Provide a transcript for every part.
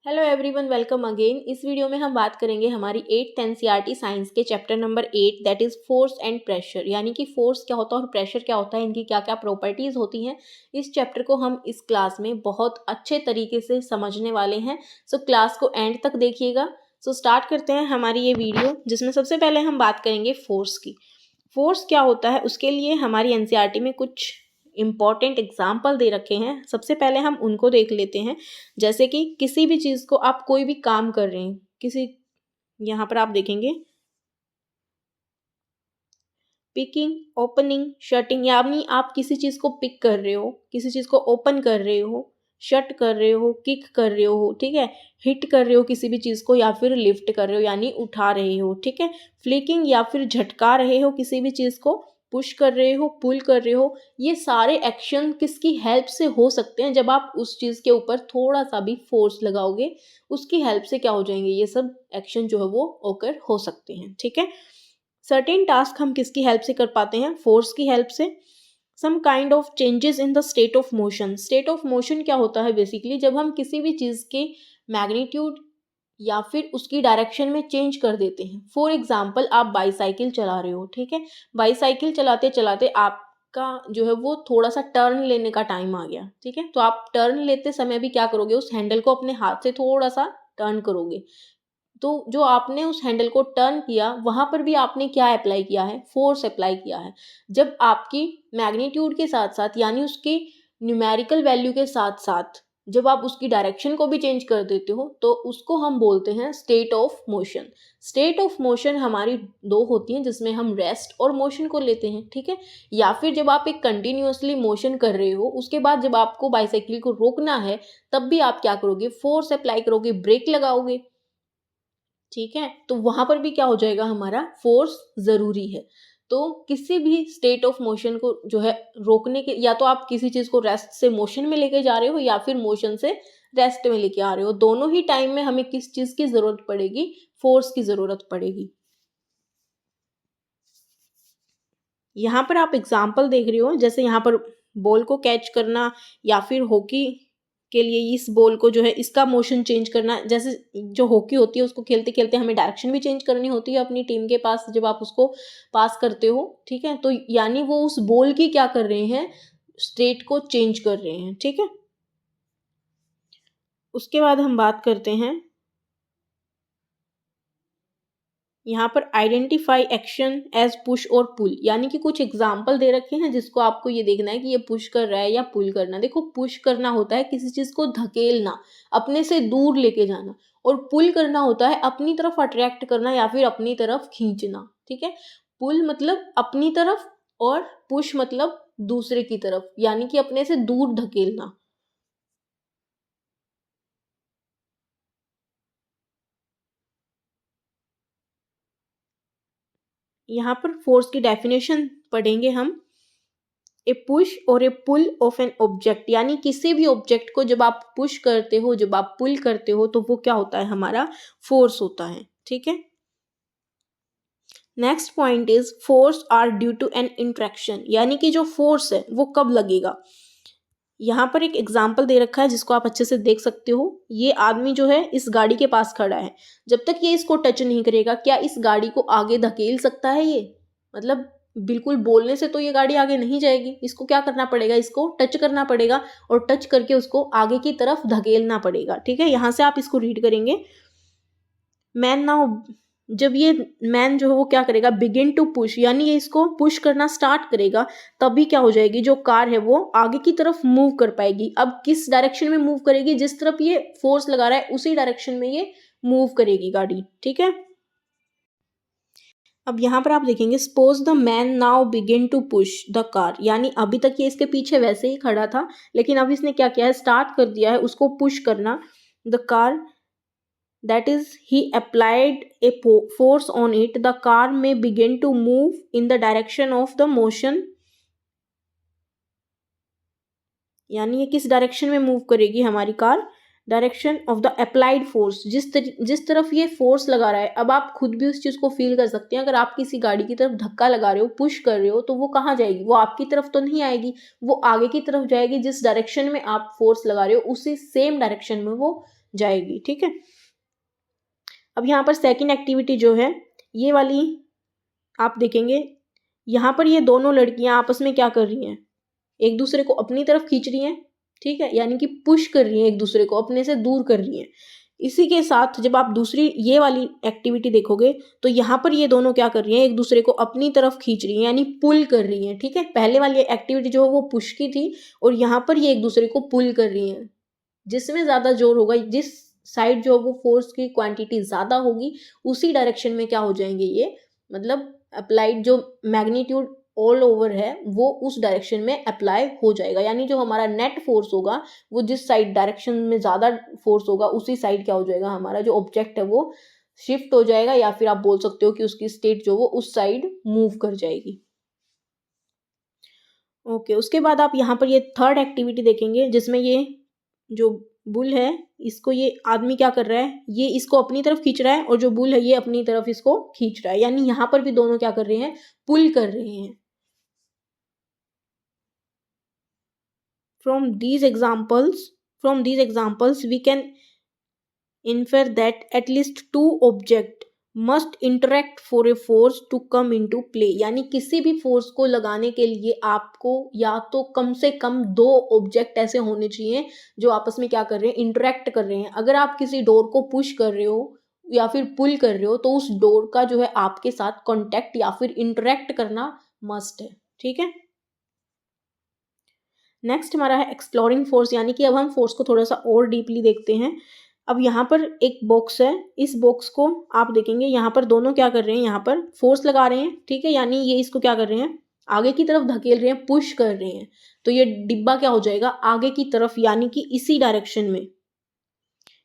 Hello everyone, welcome again. इस video में हम बात करेंगे हमारी 8th एनसीईआरटी साइंस के chapter number 8 that is force and pressure. यानी कि फोर्स क्या होता है और प्रेशर क्या होता है, इनकी क्या क्या प्रॉपर्टीज़ होती हैं। इस चैप्टर को हम इस क्लास में बहुत अच्छे तरीके से समझने वाले हैं। सो क्लास को एंड तक देखिएगा। सो स्टार्ट करते हैं हमारी ये वीडियो, जिसमें सबसे पहले हम बात करेंगे फोर्स की। फोर्स क्या होता है उसके लिए हमारी एनसीईआरटी में कुछ इम्पॉर्टेंट एग्जाम्पल दे रखे हैं। सबसे पहले हम उनको देख लेते हैं। जैसे कि किसी भी चीज़ को आप कोई भी काम कर रहे हैं, किसी यहाँ पर आप देखेंगे पिकिंग, ओपनिंग, शटिंग, यानी आप किसी चीज़ को पिक कर रहे हो, किसी चीज़ को ओपन कर रहे हो, शट कर रहे हो, किक कर रहे हो, ठीक है, हिट कर रहे हो किसी भी चीज़ को, या फिर लिफ्ट कर रहे हो यानी उठा रहे हो, ठीक है, फ्लिकिंग या फिर झटका रहे हो किसी भी चीज़ को, पुश कर रहे हो, पुल कर रहे हो। ये सारे एक्शन किसकी हेल्प से हो सकते हैं? जब आप उस चीज़ के ऊपर थोड़ा सा भी फोर्स लगाओगे, उसकी हेल्प से क्या हो जाएंगे, ये सब एक्शन जो है वो ओकर हो सकते हैं, ठीक है। सर्टेन टास्क हम किसकी हेल्प से कर पाते हैं? फोर्स की हेल्प से। Some kind of changes in the state of motion. State of motion क्या होता है? बेसिकली जब हम किसी भी चीज़ के मैग्नीट्यूड या फिर उसकी डायरेक्शन में चेंज कर देते हैं। फॉर एग्जाम्पल आप बाईसाइकिल चला रहे हो, ठीक है, बाईसाइकिल चलाते चलाते आपका जो है वो थोड़ा सा टर्न लेने का टाइम आ गया, ठीक है, तो आप टर्न लेते समय भी क्या करोगे, उस हैंडल को अपने हाथ से थोड़ा सा टर्न करोगे। तो जो आपने उस हैंडल को टर्न किया, वहां पर भी आपने क्या अप्लाई किया है? फोर्स अप्लाई किया है। जब आपकी मैग्नीट्यूड के साथ साथ यानी उसके न्यूमेरिकल वैल्यू के साथ साथ जब आप उसकी डायरेक्शन को भी चेंज कर देते हो, तो उसको हम बोलते हैं state of motion. State of motion हमारी दो होती हैं, जिसमें हम रेस्ट और मोशन को लेते हैं, ठीक है। या फिर जब आप एक कंटिन्यूअसली मोशन कर रहे हो, उसके बाद जब आपको बाइसाइकिल को रोकना है, तब भी आप क्या करोगे? फोर्स अप्लाई करोगे, ब्रेक लगाओगे, ठीक है। तो वहां पर भी क्या हो जाएगा, हमारा फोर्स जरूरी है। तो किसी भी स्टेट ऑफ मोशन को जो है रोकने के, या तो आप किसी चीज को रेस्ट से मोशन में लेके जा रहे हो या फिर मोशन से रेस्ट में लेके आ रहे हो, दोनों ही टाइम में हमें किस चीज की जरूरत पड़ेगी? फोर्स की जरूरत पड़ेगी। यहाँ पर आप एग्जाम्पल देख रहे हो, जैसे यहाँ पर बॉल को कैच करना, या फिर हॉकी के लिए इस बॉल को जो है इसका मोशन चेंज करना। जैसे जो हॉकी होती है उसको खेलते खेलते हमें डायरेक्शन भी चेंज करनी होती है अपनी टीम के पास, जब आप उसको पास करते हो, ठीक है, तो यानी वो उस बॉल की क्या कर रहे हैं? स्टेट को चेंज कर रहे हैं, ठीक है। उसके बाद हम बात करते हैं यहाँ पर आइडेंटिफाई एक्शन एज पुश और पुल। यानी कि कुछ एग्जाम्पल दे रखे हैं जिसको आपको ये देखना है कि ये पुश कर रहा है या पुल करना। देखो, पुश करना होता है किसी चीज को धकेलना, अपने से दूर लेके जाना, और पुल करना होता है अपनी तरफ अट्रैक्ट करना या फिर अपनी तरफ खींचना, ठीक है। पुल मतलब अपनी तरफ और पुश मतलब दूसरे की तरफ, यानी कि अपने से दूर धकेलना। यहाँ पर फोर्स की डेफिनेशन पढ़ेंगे हम। ए पुश और ए पुल ऑफ एन ऑब्जेक्ट, यानी किसी भी ऑब्जेक्ट को जब आप पुश करते हो, जब आप पुल करते हो, तो वो क्या होता है? हमारा फोर्स होता है, ठीक है। Next point is force are due to an interaction. यानी कि जो फोर्स है वो कब लगेगा? यहाँ पर एक एग्जाम्पल दे रखा है जिसको आप अच्छे से देख सकते हो। ये आदमी जो है इस गाड़ी के पास खड़ा है, जब तक ये इसको टच नहीं करेगा, क्या इस गाड़ी को आगे धकेल सकता है ये? मतलब बिल्कुल बोलने से तो ये गाड़ी आगे नहीं जाएगी, इसको क्या करना पड़ेगा? इसको टच करना पड़ेगा, और टच करके उसको आगे की तरफ धकेलना पड़ेगा, ठीक है। यहाँ से आप इसको रीड करेंगे, मैन नाउ, जब ये मैन जो है वो क्या करेगा? बिगिन टू पुश, यानी ये इसको पुश करना स्टार्ट करेगा, तभी क्या हो जाएगी? जो कार है वो आगे की तरफ मूव कर पाएगी। अब किस डायरेक्शन में मूव करेगी? जिस तरफ ये फोर्स लगा रहा है उसी डायरेक्शन में ये मूव करेगी गाड़ी, ठीक है। अब यहाँ पर आप देखेंगे, suppose the man now begin to push the car, यानी अभी तक ये इसके पीछे वैसे ही खड़ा था, लेकिन अब इसने क्या किया है? स्टार्ट कर दिया है उसको पुश करना, the car, that is he applied a force on it, the car may begin to move in the direction of the motion। यानी ये किस डायरेक्शन में मूव करेगी हमारी car? Direction of the applied force, जिस तरफ ये फोर्स लगा रहा है। अब आप खुद भी उस चीज को फील कर सकते हैं, अगर आप किसी गाड़ी की तरफ धक्का लगा रहे हो, पुश कर रहे हो, तो वो कहाँ जाएगी? वो आपकी तरफ तो नहीं आएगी, वो आगे की तरफ जाएगी। जिस डायरेक्शन में आप फोर्स लगा रहे हो उसी सेम डायरेक्शन में वो जाएगी, ठीक है। अब यहाँ पर सेकंड एक्टिविटी जो है ये वाली आप देखेंगे, यहाँ पर ये दोनों लड़कियां आपस में क्या कर रही हैं, एक दूसरे को अपनी तरफ खींच रही हैं, ठीक है, यानी कि पुश कर रही हैं, एक दूसरे को अपने से दूर कर रही हैं। इसी के साथ जब आप दूसरी ये वाली एक्टिविटी देखोगे तो यहाँ पर ये दोनों क्या कर रही हैं, एक दूसरे को अपनी तरफ खींच रही हैं, यानी पुल कर रही हैं, ठीक है। पहले वाली एक्टिविटी जो है वो पुश की थी और यहाँ पर ये एक दूसरे को पुल कर रही हैं। जिसमें ज़्यादा जोर होगा, जिस साइड जो वो फोर्स की क्वांटिटी ज़्यादा होगी, उसी डायरेक्शन में क्या हो जाएंगे ये, मतलब अप्लाइड जो मैग्नीट्यूड ऑल ओवर है वो उस डायरेक्शन में अप्लाई हो जाएगा। यानी जो हमारा नेट फोर्स होगा वो जिस साइड डायरेक्शन में ज़्यादा फोर्स होगा उसी साइड क्या हो जाएगा, हमारा जो ऑब्जेक्ट है वो शिफ्ट हो जाएगा, या फिर आप बोल सकते हो कि उसकी स्टेट जो वो उस साइड मूव कर जाएगी। ओके, उसके बाद आप यहाँ पर ये थर्ड एक्टिविटी देखेंगे जिसमें ये जो बुल है इसको ये आदमी क्या कर रहा है, ये इसको अपनी तरफ खींच रहा है और जो बुल है ये अपनी तरफ इसको खींच रहा है, यानी यहाँ पर भी दोनों क्या कर रहे हैं, पुल कर रहे हैं। From these examples, we can infer that at least two objects must interact for a force to come into play। यानी किसी भी फोर्स को लगाने के लिए आपको या तो कम से कम दो ऑब्जेक्ट ऐसे होने चाहिए जो आपस में क्या कर रहे हैं, इंटरेक्ट कर रहे हैं। अगर आप किसी डोर को पुश कर रहे हो या फिर पुल कर रहे हो तो उस डोर का जो है आपके साथ कॉन्टैक्ट या फिर इंटरेक्ट करना मस्ट है, ठीक है। नेक्स्ट हमारा है एक्सप्लोरिंग फोर्स, यानी कि अब हम फोर्स को थोड़ा सा और डीपली देखते हैं। अब यहाँ पर एक बॉक्स है, इस बॉक्स को आप देखेंगे यहाँ पर दोनों क्या कर रहे हैं, यहाँ पर फोर्स लगा रहे हैं, ठीक है, यानी ये इसको क्या कर रहे हैं, आगे की तरफ धकेल रहे हैं, पुश कर रहे हैं। तो ये डिब्बा क्या हो जाएगा, आगे की तरफ, यानी कि इसी डायरेक्शन में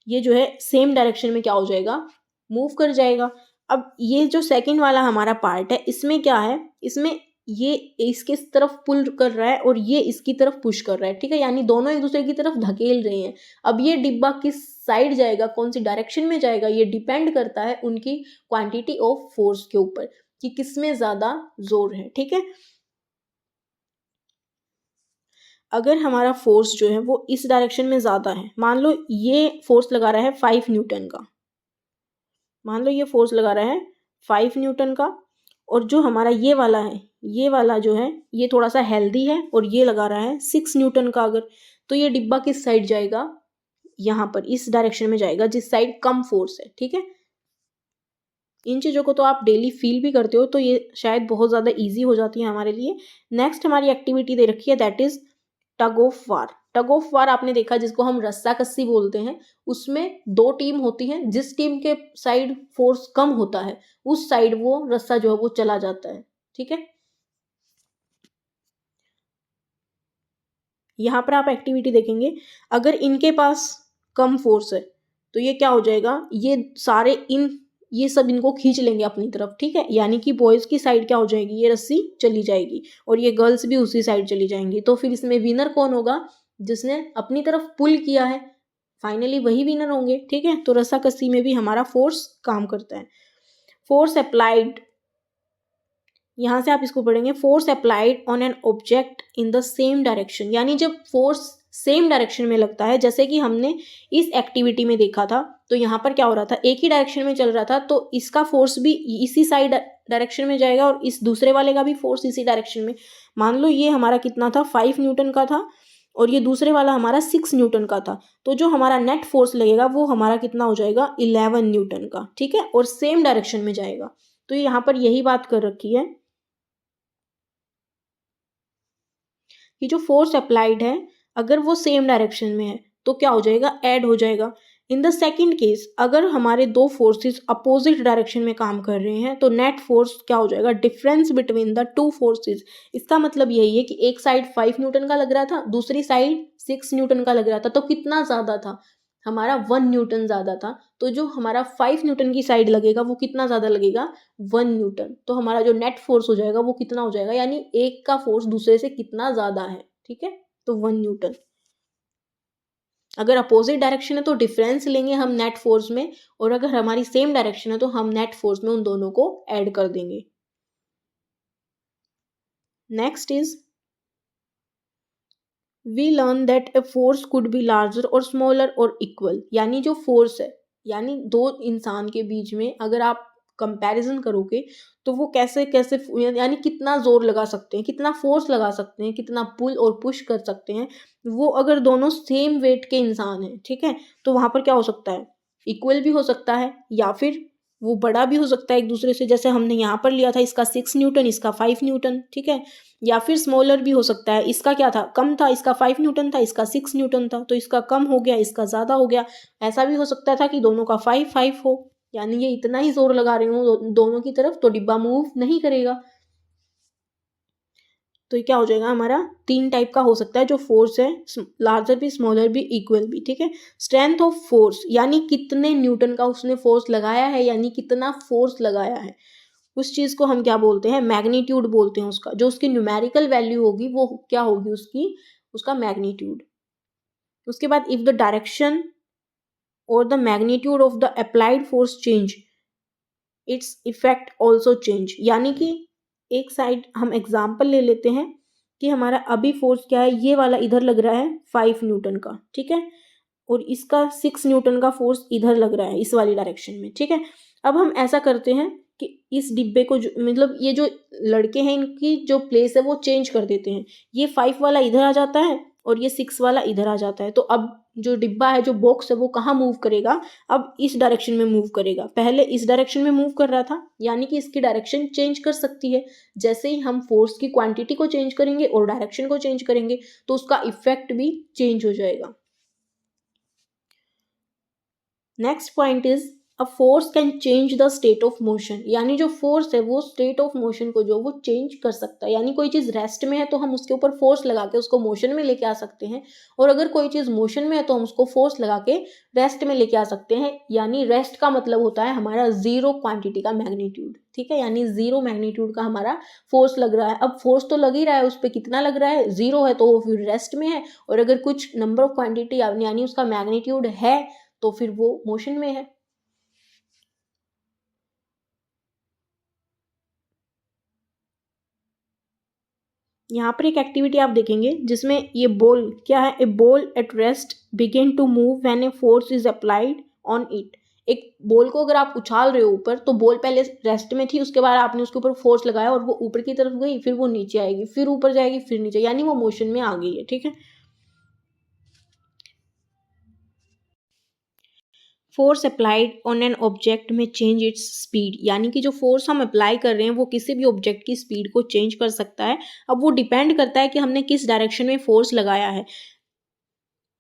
ये जो है सेम डायरेक्शन में क्या हो जाएगा, मूव कर जाएगा। अब ये जो सेकंड वाला हमारा पार्ट है इसमें क्या है, इसमें ये इसके तरफ पुल कर रहा है और ये इसकी तरफ पुश कर रहा है, ठीक है, यानी दोनों एक दूसरे की तरफ धकेल रहे हैं। अब ये डिब्बा किस साइड जाएगा, कौन सी डायरेक्शन में जाएगा, ये डिपेंड करता है उनकी क्वांटिटी ऑफ फोर्स के ऊपर कि किसमें ज़्यादा जोर है, ठीक है। अगर हमारा फोर्स जो है वो इस डायरेक्शन में ज़्यादा है, मान लो ये फोर्स लगा रहा है 5 न्यूटन का, मान लो ये फोर्स लगा रहा है 5 न्यूटन का, और जो हमारा ये वाला है, ये वाला जो है ये थोड़ा सा हेल्दी है और ये लगा रहा है 6 न्यूटन का, अगर तो ये डिब्बा किस साइड जाएगा, यहाँ पर इस डायरेक्शन में जाएगा जिस साइड कम फोर्स है, ठीक है। इन चीज़ों को तो आप डेली फील भी करते हो तो ये शायद बहुत ज़्यादा ईजी हो जाती है हमारे लिए। नेक्स्ट हमारी एक्टिविटी दे रखी है that is tug of war. Tug of war आपने देखा जिसको हम रस्साकस्सी बोलते हैं, उसमें दो टीम होती हैं, जिस टीम के साइड फोर्स कम होता है उस साइड वो रस्सा जो है वो चला जाता है, ठीक है। यहाँ पर आप एक्टिविटी देखेंगे, अगर इनके पास कम फोर्स है तो ये क्या हो जाएगा, ये सारे ये सब इनको खींच लेंगे अपनी तरफ, ठीक है, यानी कि बॉयज़ की साइड क्या हो जाएगी, ये रस्सी चली जाएगी और ये गर्ल्स भी उसी साइड चली जाएंगी। तो फिर इसमें विनर कौन होगा, जिसने अपनी तरफ पुल किया है, फाइनली वही विनर होंगे, ठीक है। तो रस्साकस्सी में भी हमारा फोर्स काम करता है। फोर्स अप्लाइड, यहाँ से आप इसको पढ़ेंगे, force applied on an object in the same direction, यानी जब फोर्स सेम डायरेक्शन में लगता है, जैसे कि हमने इस एक्टिविटी में देखा था, तो यहाँ पर क्या हो रहा था, एक ही डायरेक्शन में चल रहा था तो इसका फोर्स भी इसी साइड डायरेक्शन में जाएगा और इस दूसरे वाले का भी फोर्स इसी डायरेक्शन में। मान लो ये हमारा कितना था, 5 न्यूटन का था और ये दूसरे वाला हमारा 6 न्यूटन का था, तो जो हमारा नेट फोर्स लगेगा वो हमारा कितना हो जाएगा, 11 न्यूटन का, ठीक है, और सेम डायरेक्शन में जाएगा। तो यहाँ पर यही बात कर रखी है कि जो फोर्स अप्लाइड है अगर वो सेम डायरेक्शन में है तो क्या हो जाएगा, ऐड हो जाएगा। इन द सेकेंड केस अगर हमारे दो फोर्सेस अपोजिट डायरेक्शन में काम कर रहे हैं तो नेट फोर्स क्या हो जाएगा, difference between the two forces. इसका मतलब यही है कि एक साइड 5 न्यूटन का लग रहा था, दूसरी साइड 6 न्यूटन का लग रहा था, तो कितना ज़्यादा था, हमारा 1 न्यूटन ज़्यादा था। तो जो हमारा 5 न्यूटन की साइड लगेगा वो कितना ज़्यादा लगेगा, 1 न्यूटन। तो हमारा जो नेट फोर्स हो जाएगा वो कितना हो जाएगा, यानी एक का फोर्स दूसरे से कितना ज़्यादा है, ठीक है, तो 1 न्यूटन। अगर अपोजिट डायरेक्शन है तो डिफरेंस लेंगे हम नेट फोर्स में, और अगर हमारी सेम डायरेक्शन है तो हम नेट फोर्स में उन दोनों को ऐड कर देंगे। Next is we learn that a force could be larger और स्मॉलर और इक्वल, यानी जो फोर्स है, यानी दो इंसान के बीच में अगर आप कंपैरिजन करोगे तो वो कैसे कैसे, यानी कितना जोर लगा सकते हैं, कितना फोर्स लगा सकते हैं, कितना पुल और पुश कर सकते हैं, वो अगर दोनों सेम वेट के इंसान हैं, ठीक है, तो वहाँ पर क्या हो सकता है, इक्वल भी हो सकता है, या फिर वो बड़ा भी हो सकता है एक दूसरे से, जैसे हमने यहाँ पर लिया था इसका 6 न्यूटन, इसका 5 न्यूटन, ठीक है, या फिर स्मॉलर भी हो सकता है, इसका क्या था, कम था, इसका 5 न्यूटन था, इसका 6 न्यूटन था, तो इसका कम हो गया, इसका ज़्यादा हो गया। ऐसा भी हो सकता था कि दोनों का 5 5 हो, यानी ये इतना ही जोर लगा रहे हो दोनों की तरफ तो डिब्बा मूव नहीं करेगा। तो ये क्या हो जाएगा हमारा, 3 टाइप का हो सकता है जो फोर्स है, लार्जर भी, स्मॉलर भी, इक्वल भी, ठीक है। स्ट्रेंथ ऑफ फोर्स, यानी कितने न्यूटन का उसने फोर्स लगाया है, यानी कितना फोर्स लगाया है, उस चीज़ को हम क्या बोलते हैं, मैग्नीट्यूड बोलते हैं उसका, जो उसकी न्यूमेरिकल वैल्यू होगी वो क्या होगी उसकी, उसका मैग्नीट्यूड। उसके बाद इफ द डायरेक्शन और the magnitude of the applied force change, its effect also change, यानी कि एक साइड हम एग्जाम्पल ले लेते हैं कि हमारा अभी फोर्स क्या है, ये वाला इधर लग रहा है 5 न्यूटन का, ठीक है, और इसका 6 न्यूटन का फोर्स इधर लग रहा है इस वाली डायरेक्शन में, ठीक है। अब हम ऐसा करते हैं कि इस डिब्बे को मतलब ये जो लड़के हैं इनकी जो प्लेस है वो चेंज कर देते हैं, ये 5 वाला इधर आ जाता है और ये 6 वाला इधर आ जाता है, तो अब जो डिब्बा है, जो बॉक्स है, वो कहाँ मूव करेगा, अब इस डायरेक्शन में मूव करेगा, पहले इस डायरेक्शन में मूव कर रहा था, यानी कि इसकी डायरेक्शन चेंज कर सकती है। जैसे ही हम फोर्स की क्वांटिटी को चेंज करेंगे और डायरेक्शन को चेंज करेंगे तो उसका इफेक्ट भी चेंज हो जाएगा। Next point is a force can change the state of motion, यानी जो फोर्स है वो स्टेट ऑफ मोशन को जो वो चेंज कर सकता है, यानी कोई चीज़ रेस्ट में है तो हम उसके ऊपर फोर्स लगा के उसको मोशन में लेके आ सकते हैं, और अगर कोई चीज़ मोशन में है तो हम उसको फोर्स लगा के रेस्ट में लेके आ सकते हैं। यानी रेस्ट का मतलब होता है हमारा जीरो क्वांटिटी का मैग्नीट्यूड, ठीक है, यानी जीरो मैग्नीट्यूड का हमारा फोर्स लग रहा है। अब फोर्स तो लग ही रहा है, उस पर कितना लग रहा है, जीरो है, तो वो फिर रेस्ट में है, और अगर कुछ नंबर ऑफ क्वांटिटी यानी उसका मैग्नीट्यूड है तो फिर वो मोशन में है। यहाँ पर एक एक्टिविटी आप देखेंगे जिसमें ये बॉल क्या है, a ball at rest begin to move when a force is applied on it. एक बॉल को अगर आप उछाल रहे हो ऊपर, तो बॉल पहले रेस्ट में थी, उसके बाद आपने उसके ऊपर फोर्स लगाया और वो ऊपर की तरफ गई, फिर वो नीचे आएगी, फिर ऊपर जाएगी, फिर नीचे, यानी वो मोशन में आ गई है, ठीक है। Force applied on an object में चेंज इट्स स्पीड, यानी कि जो फोर्स हम अप्लाई कर रहे हैं वो किसी भी ऑब्जेक्ट की स्पीड को चेंज कर सकता है। अब वो डिपेंड करता है कि हमने किस डायरेक्शन में फोर्स लगाया है।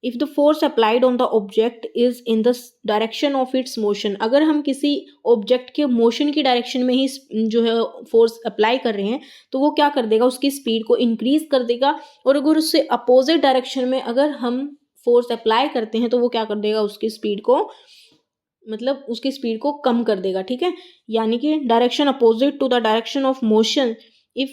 If the force applied on the object is in the direction of its motion, अगर हम किसी ऑब्जेक्ट के मोशन की डायरेक्शन में ही जो है फोर्स अप्लाई कर रहे हैं तो वो क्या कर देगा, उसकी स्पीड को इंक्रीज कर देगा, और अगर उससे अपोजिट डायरेक्शन में अगर हम फोर्स अप्लाई करते हैं तो वो क्या कर देगा, उसकी स्पीड को, मतलब उसकी स्पीड को कम कर देगा, ठीक है। यानी कि direction opposite to the direction of motion, if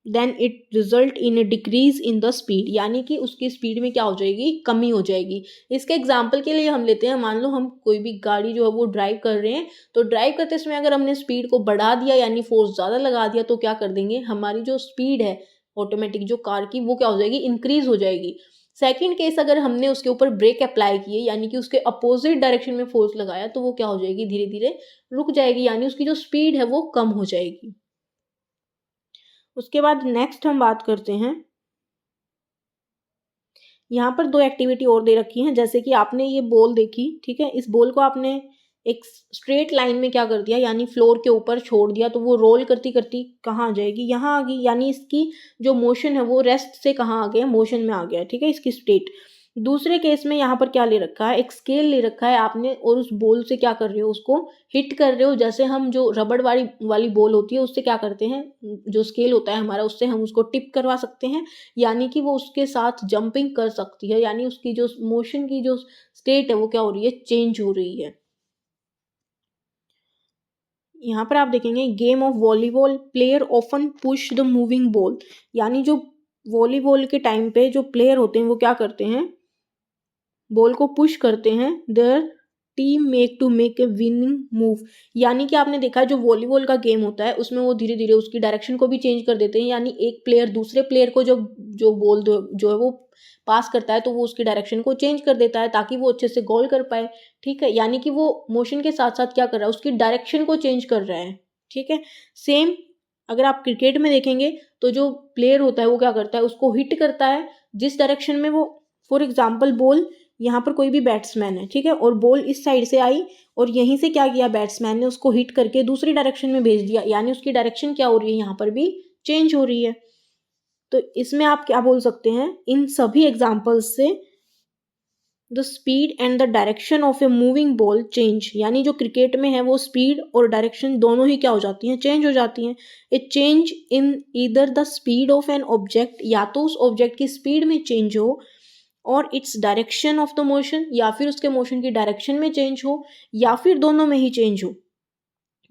then it result in a decrease in the speed, यानी कि उसकी स्पीड में क्या हो जाएगी, कमी हो जाएगी। इसके एग्जाम्पल के लिए हम लेते हैं, मान लो हम कोई भी गाड़ी जो है वो ड्राइव कर रहे हैं, तो ड्राइव करते समय अगर हमने स्पीड को बढ़ा दिया यानी फोर्स ज़्यादा लगा दिया तो क्या कर देंगे, हमारी जो स्पीड है ऑटोमेटिक जो कार की वो क्या हो जाएगी, इंक्रीज हो जाएगी। सेकंड केस, अगर हमने उसके ऊपर ब्रेक अप्लाई किए यानी कि उसके अपोजिट डायरेक्शन में फोर्स लगाया तो वो क्या हो जाएगी, धीरे धीरे रुक जाएगी, यानी उसकी जो स्पीड है वो कम हो जाएगी। उसके बाद नेक्स्ट हम बात करते हैं, यहाँ पर 2 एक्टिविटी और दे रखी हैं। जैसे कि आपने ये बॉल देखी, ठीक है, इस बॉल को आपने एक स्ट्रेट लाइन में क्या कर दिया, यानी फ्लोर के ऊपर छोड़ दिया, तो वो रोल करती करती कहाँ आ जाएगी, यहाँ आ गई, यानी इसकी जो मोशन है वो रेस्ट से कहाँ आ गया, मोशन में आ गया, ठीक है, इसकी स्टेट। दूसरे केस में यहाँ पर क्या ले रखा है, एक स्केल ले रखा है आपने, और उस बॉल से क्या कर रहे हो, उसको हिट कर रहे हो। जैसे हम जो रबड़ वाली बॉल होती है उससे क्या करते हैं, जो स्केल होता है हमारा, उससे हम उसको टिप करवा सकते हैं, यानी कि वो उसके साथ जंपिंग कर सकती है, यानी उसकी जो मोशन की जो स्टेट है वो क्या हो रही है, चेंज हो रही है। यहाँ पर आप देखेंगे game of volleyball, player often push the moving ball, यानी जो वॉलीबॉल के टाइम पे जो प्लेयर होते हैं वो क्या करते हैं, बॉल को पुश करते हैं, their team make a winning move, यानी कि आपने देखा है जो वॉलीबॉल का गेम होता है उसमें वो धीरे धीरे उसकी डायरेक्शन को भी चेंज कर देते हैं, यानी एक प्लेयर दूसरे प्लेयर को जो जो बॉल जो है वो पास करता है तो वो उसकी डायरेक्शन को चेंज कर देता है ताकि वो अच्छे से गोल कर पाए, ठीक है। यानी कि वो मोशन के साथ साथ क्या कर रहा है, उसकी डायरेक्शन को चेंज कर रहा है, ठीक है। सेम अगर आप क्रिकेट में देखेंगे तो जो प्लेयर होता है वो क्या करता है, उसको हिट करता है जिस डायरेक्शन में वो, फॉर एग्जाम्पल बॉल, यहाँ पर कोई भी बैट्समैन है, ठीक है, और बॉल इस साइड से आई और यहीं से क्या किया बैट्समैन ने, उसको हिट करके दूसरी डायरेक्शन में भेज दिया, यानी उसकी डायरेक्शन क्या हो रही है, यहाँ पर भी चेंज हो रही है। तो इसमें आप क्या बोल सकते हैं, इन सभी एग्जाम्पल्स से the speed and the direction of a moving ball change, यानी जो क्रिकेट में है वो स्पीड और डायरेक्शन दोनों ही क्या हो जाती हैं, चेंज हो जाती हैं। ए change in either the speed of an object, या तो उस ऑब्जेक्ट की स्पीड में चेंज हो, और its direction of the motion, या फिर उसके मोशन की डायरेक्शन में चेंज हो, या फिर दोनों में ही चेंज हो।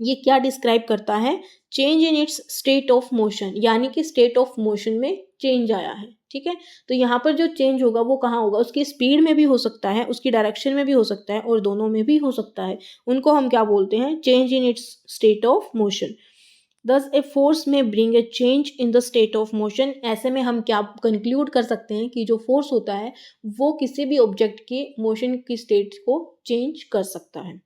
ये क्या डिस्क्राइब करता है, change in its state of motion, यानी कि स्टेट ऑफ मोशन में चेंज आया है, ठीक है। तो यहाँ पर जो चेंज होगा वो कहाँ होगा, उसकी स्पीड में भी हो सकता है, उसकी डायरेक्शन में भी हो सकता है, और दोनों में भी हो सकता है। उनको हम क्या बोलते हैं, change in its state of motion. Thus a force may bring a change in the state of motion। ऐसे में हम क्या कंक्लूड कर सकते हैं कि जो फोर्स होता है वो किसी भी ऑब्जेक्ट के मोशन की स्टेट को चेंज कर सकता है।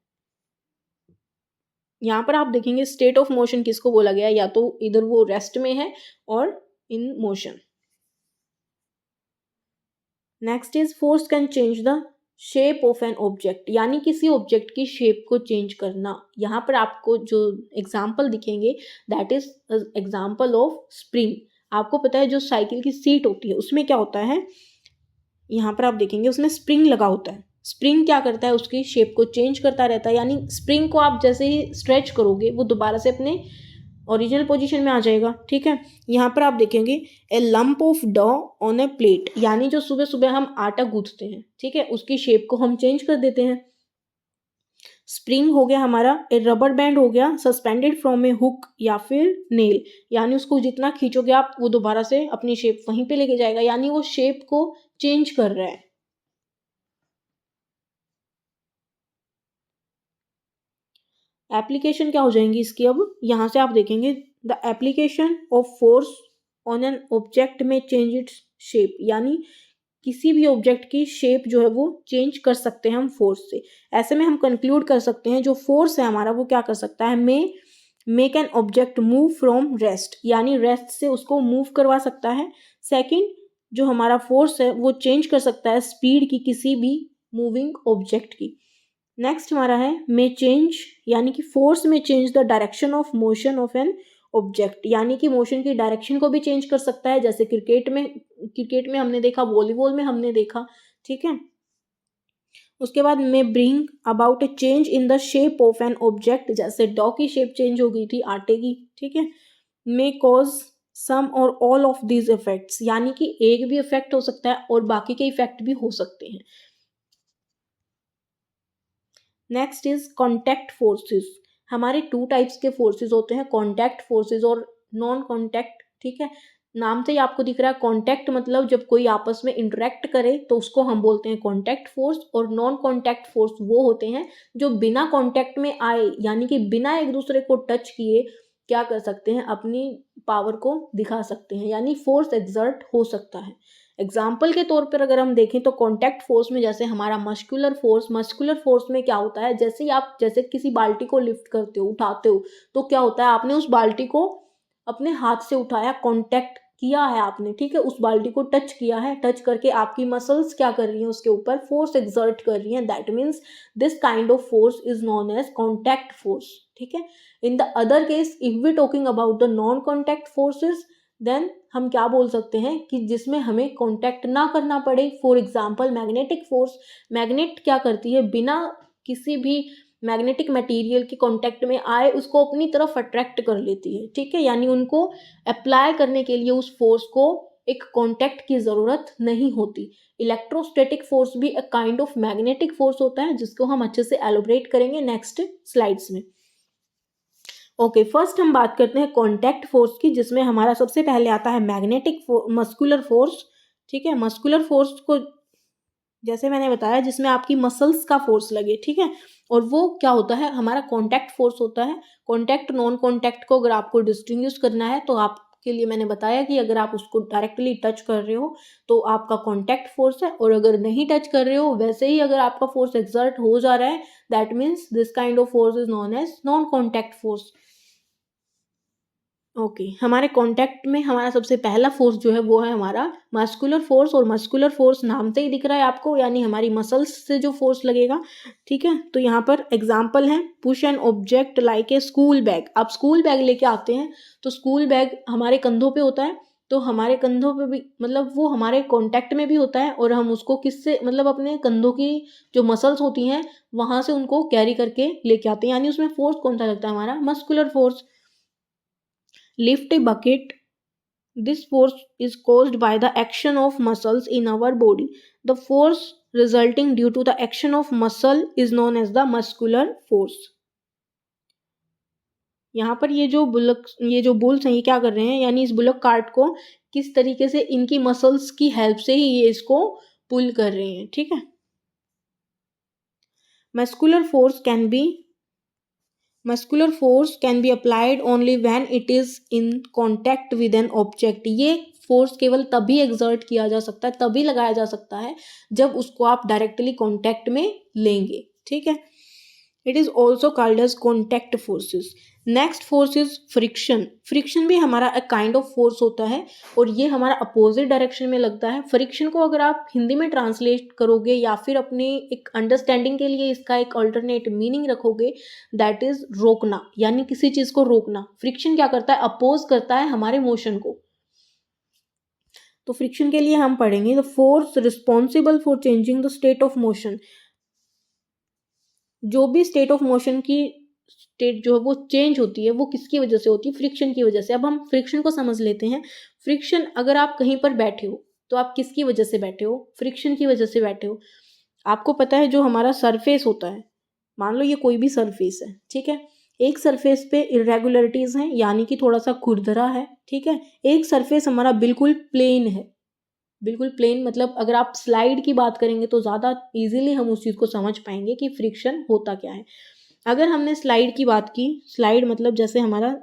यहाँ पर आप देखेंगे स्टेट ऑफ मोशन किसको बोला गया, या तो इधर वो रेस्ट में है और in motion. Next is force can change the shape of an object, यानी किसी ऑब्जेक्ट की शेप को चेंज करना। यहाँ पर आपको जो एग्जाम्पल दिखेंगे that is example of spring. आपको पता है जो साइकिल की सीट होती है उसमें क्या होता है, यहाँ पर आप देखेंगे उसमें स्प्रिंग लगा होता है। स्प्रिंग क्या करता है, उसकी शेप को चेंज करता रहता है, यानी स्प्रिंग को आप जैसे ही स्ट्रेच करोगे वो दोबारा से अपने ओरिजिनल पोजीशन में आ जाएगा, ठीक है। यहाँ पर आप देखेंगे ए लंप ऑफ डॉ ऑन ए प्लेट, यानी जो सुबह सुबह हम आटा गूंथते हैं, ठीक है, उसकी शेप को हम चेंज कर देते हैं। स्प्रिंग हो गया हमारा, ए रबर बैंड हो गया सस्पेंडेड फ्रॉम ए हुक या फिर नेल, यानी उसको जितना खींचोगे आप वो दोबारा से अपनी शेप वहीं पे लेके जाएगा, यानी वो शेप को चेंज कर रहा है। एप्लीकेशन क्या हो जाएंगी इसकी, अब यहाँ से आप देखेंगे the application of force on an object में चेंज इट्स शेप, यानी किसी भी ऑब्जेक्ट की शेप जो है वो चेंज कर सकते हैं हम फोर्स से। ऐसे में हम कंक्लूड कर सकते हैं जो फोर्स है हमारा वो क्या कर सकता है, make an object move from rest, यानी रेस्ट से उसको मूव करवा सकता है। सेकंड, जो हमारा फोर्स है वो चेंज कर सकता है स्पीड की किसी भी मूविंग ऑब्जेक्ट की। नेक्स्ट हमारा है मे चेंज, यानी कि फोर्स में change the direction of motion of an object, यानी कि मोशन की डायरेक्शन को भी चेंज कर सकता है, जैसे क्रिकेट में हमने देखा, वॉलीबॉल में हमने देखा, ठीक है। उसके बाद मे bring about A change in the shape of an object, जैसे डॉ की शेप चेंज हो गई थी आटे की, ठीक है। मे कॉज सम और ऑल ऑफ दीज इफेक्ट्स, यानी कि एक भी इफेक्ट हो सकता है और बाकी के इफेक्ट भी हो सकते हैं। Next is contact forces. हमारे टू टाइप्स के फोर्सेस होते हैं, कॉन्टैक्ट फोर्सेस और नॉन कॉन्टैक्ट, ठीक है। नाम से ही आपको दिख रहा है कॉन्टैक्ट मतलब जब कोई आपस में इंटरेक्ट करे तो उसको हम बोलते हैं कॉन्टैक्ट फोर्स, और नॉन कॉन्टैक्ट फोर्स वो होते हैं जो बिना कॉन्टैक्ट में आए, यानी कि बिना एक दूसरे को टच किए क्या कर सकते हैं, अपनी पावर को दिखा सकते हैं, यानी फोर्स एक्सर्ट हो सकता है। एग्जाम्पल के तौर पर अगर हम देखें तो कॉन्टैक्ट फोर्स में जैसे हमारा मस्कुलर फोर्स में क्या होता है, जैसे ही आप जैसे किसी बाल्टी को लिफ्ट करते हो, उठाते हो, तो क्या होता है, आपने उस बाल्टी को अपने हाथ से उठाया, कॉन्टैक्ट किया है आपने, ठीक है, उस बाल्टी को टच किया है, टच करके आपकी मसल्स क्या कर रही हैं, उसके ऊपर फोर्स एक्सर्ट कर रही हैं। That means this kind of force is known as contact force, ठीक है। In the other case if we talking about the non contact forces, then हम क्या बोल सकते हैं कि जिसमें हमें कांटेक्ट ना करना पड़े। For example magnetic force, magnet क्या करती है, बिना किसी भी मैग्नेटिक मटेरियल के कांटेक्ट में आए उसको अपनी तरफ अट्रैक्ट कर लेती है, ठीक है, यानी उनको अप्लाई करने के लिए उस फोर्स को एक कांटेक्ट की ज़रूरत नहीं होती। इलेक्ट्रोस्टैटिक फोर्स भी एक काइंड ऑफ मैग्नेटिक फोर्स होता है जिसको हम अच्छे से एलोबरेट करेंगे नेक्स्ट स्लाइड्स में। ओके, फर्स्ट हम बात करते हैं कॉन्टैक्ट फोर्स की, जिसमें हमारा सबसे पहले आता है मैग्नेटिक मस्कुलर फोर्स, ठीक है। मस्कुलर फोर्स को जैसे मैंने बताया जिसमें आपकी मसल्स का फोर्स लगे, ठीक है, और वो क्या होता है, हमारा कॉन्टैक्ट फोर्स होता है। कॉन्टैक्ट नॉन कॉन्टैक्ट को अगर आपको डिस्टिंग्विश करना है तो आप के लिए मैंने बताया कि अगर आप उसको डायरेक्टली टच कर रहे हो तो आपका कॉन्टैक्ट फोर्स है, और अगर नहीं टच कर रहे हो वैसे ही अगर आपका फोर्स एक्सर्ट हो जा रहा है, that means this kind of force is known as non contact force. Okay, हमारे कॉन्टैक्ट में हमारा सबसे पहला फोर्स जो है वो है हमारा मस्कुलर फोर्स, और मस्कुलर फोर्स नाम से ही दिख रहा है आपको, यानी हमारी मसल्स से जो फोर्स लगेगा। ठीक है, तो यहाँ पर एग्जाम्पल है, push an object like a school bag. आप स्कूल बैग लेके आते हैं तो स्कूल बैग हमारे कंधों पे होता है, तो हमारे कंधों पे भी मतलब वो हमारे कॉन्टैक्ट में भी होता है, और हम उसको किससे मतलब अपने कंधों की जो मसल्स होती हैं वहाँ से उनको कैरी करके लेके आते हैं, यानी उसमें फोर्स कौन सा लगता है, हमारा muscular force. Lift a bucket, this force is caused by the action of muscles in our body. The force resulting due to the action of muscle is known as the muscular force. यहाँ पर ये जो bulls हैं ये क्या कर रहे हैं, यानी इस बुलक कार्ट को किस तरीके से इनकी मसल्स की हेल्प से ही ये इसको पुल कर रहे हैं। ठीक है, muscular force can be applied only when it is in contact with an object. ये फोर्स केवल तभी एक्सर्ट किया जा सकता है, तभी लगाया जा सकता है जब उसको आप डायरेक्टली कांटेक्ट में लेंगे। ठीक है, it is also called as contact forces. Next force is friction. Friction भी हमारा एक काइंड ऑफ फोर्स होता है, और ये हमारा अपोजिट डायरेक्शन में लगता है। फ्रिक्शन को अगर आप हिंदी में ट्रांसलेट करोगे या फिर अपने एक अंडरस्टैंडिंग के लिए इसका एक अल्टरनेट मीनिंग रखोगे, दैट इज रोकना, यानी किसी चीज को रोकना। फ्रिक्शन क्या करता है, अपोज करता है हमारे मोशन को। तो फ्रिक्शन के लिए हम पढ़ेंगे the force responsible for changing the state of motion. जो भी स्टेट ऑफ मोशन की स्टेट जो है वो चेंज होती है, वो किसकी वजह से होती है, फ्रिक्शन की वजह से। अब हम फ्रिक्शन को समझ लेते हैं। फ्रिक्शन, अगर आप कहीं पर बैठे हो तो आप किसकी वजह से बैठे हो, फ्रिक्शन की वजह से बैठे हो। आपको पता है जो हमारा सरफेस होता है, मान लो ये कोई भी सरफेस है, ठीक है, एक सरफेस पे इरेगुलरिटीज हैं, यानी कि थोड़ा सा खुरदरा है। ठीक है, एक सरफेस हमारा बिल्कुल प्लेन है। बिल्कुल प्लेन मतलब अगर आप स्लाइड की बात करेंगे तो ज़्यादा इजीली हम उस चीज़ को समझ पाएंगे कि फ्रिक्शन होता क्या है। अगर हमने स्लाइड की बात की, स्लाइड मतलब जैसे हमारा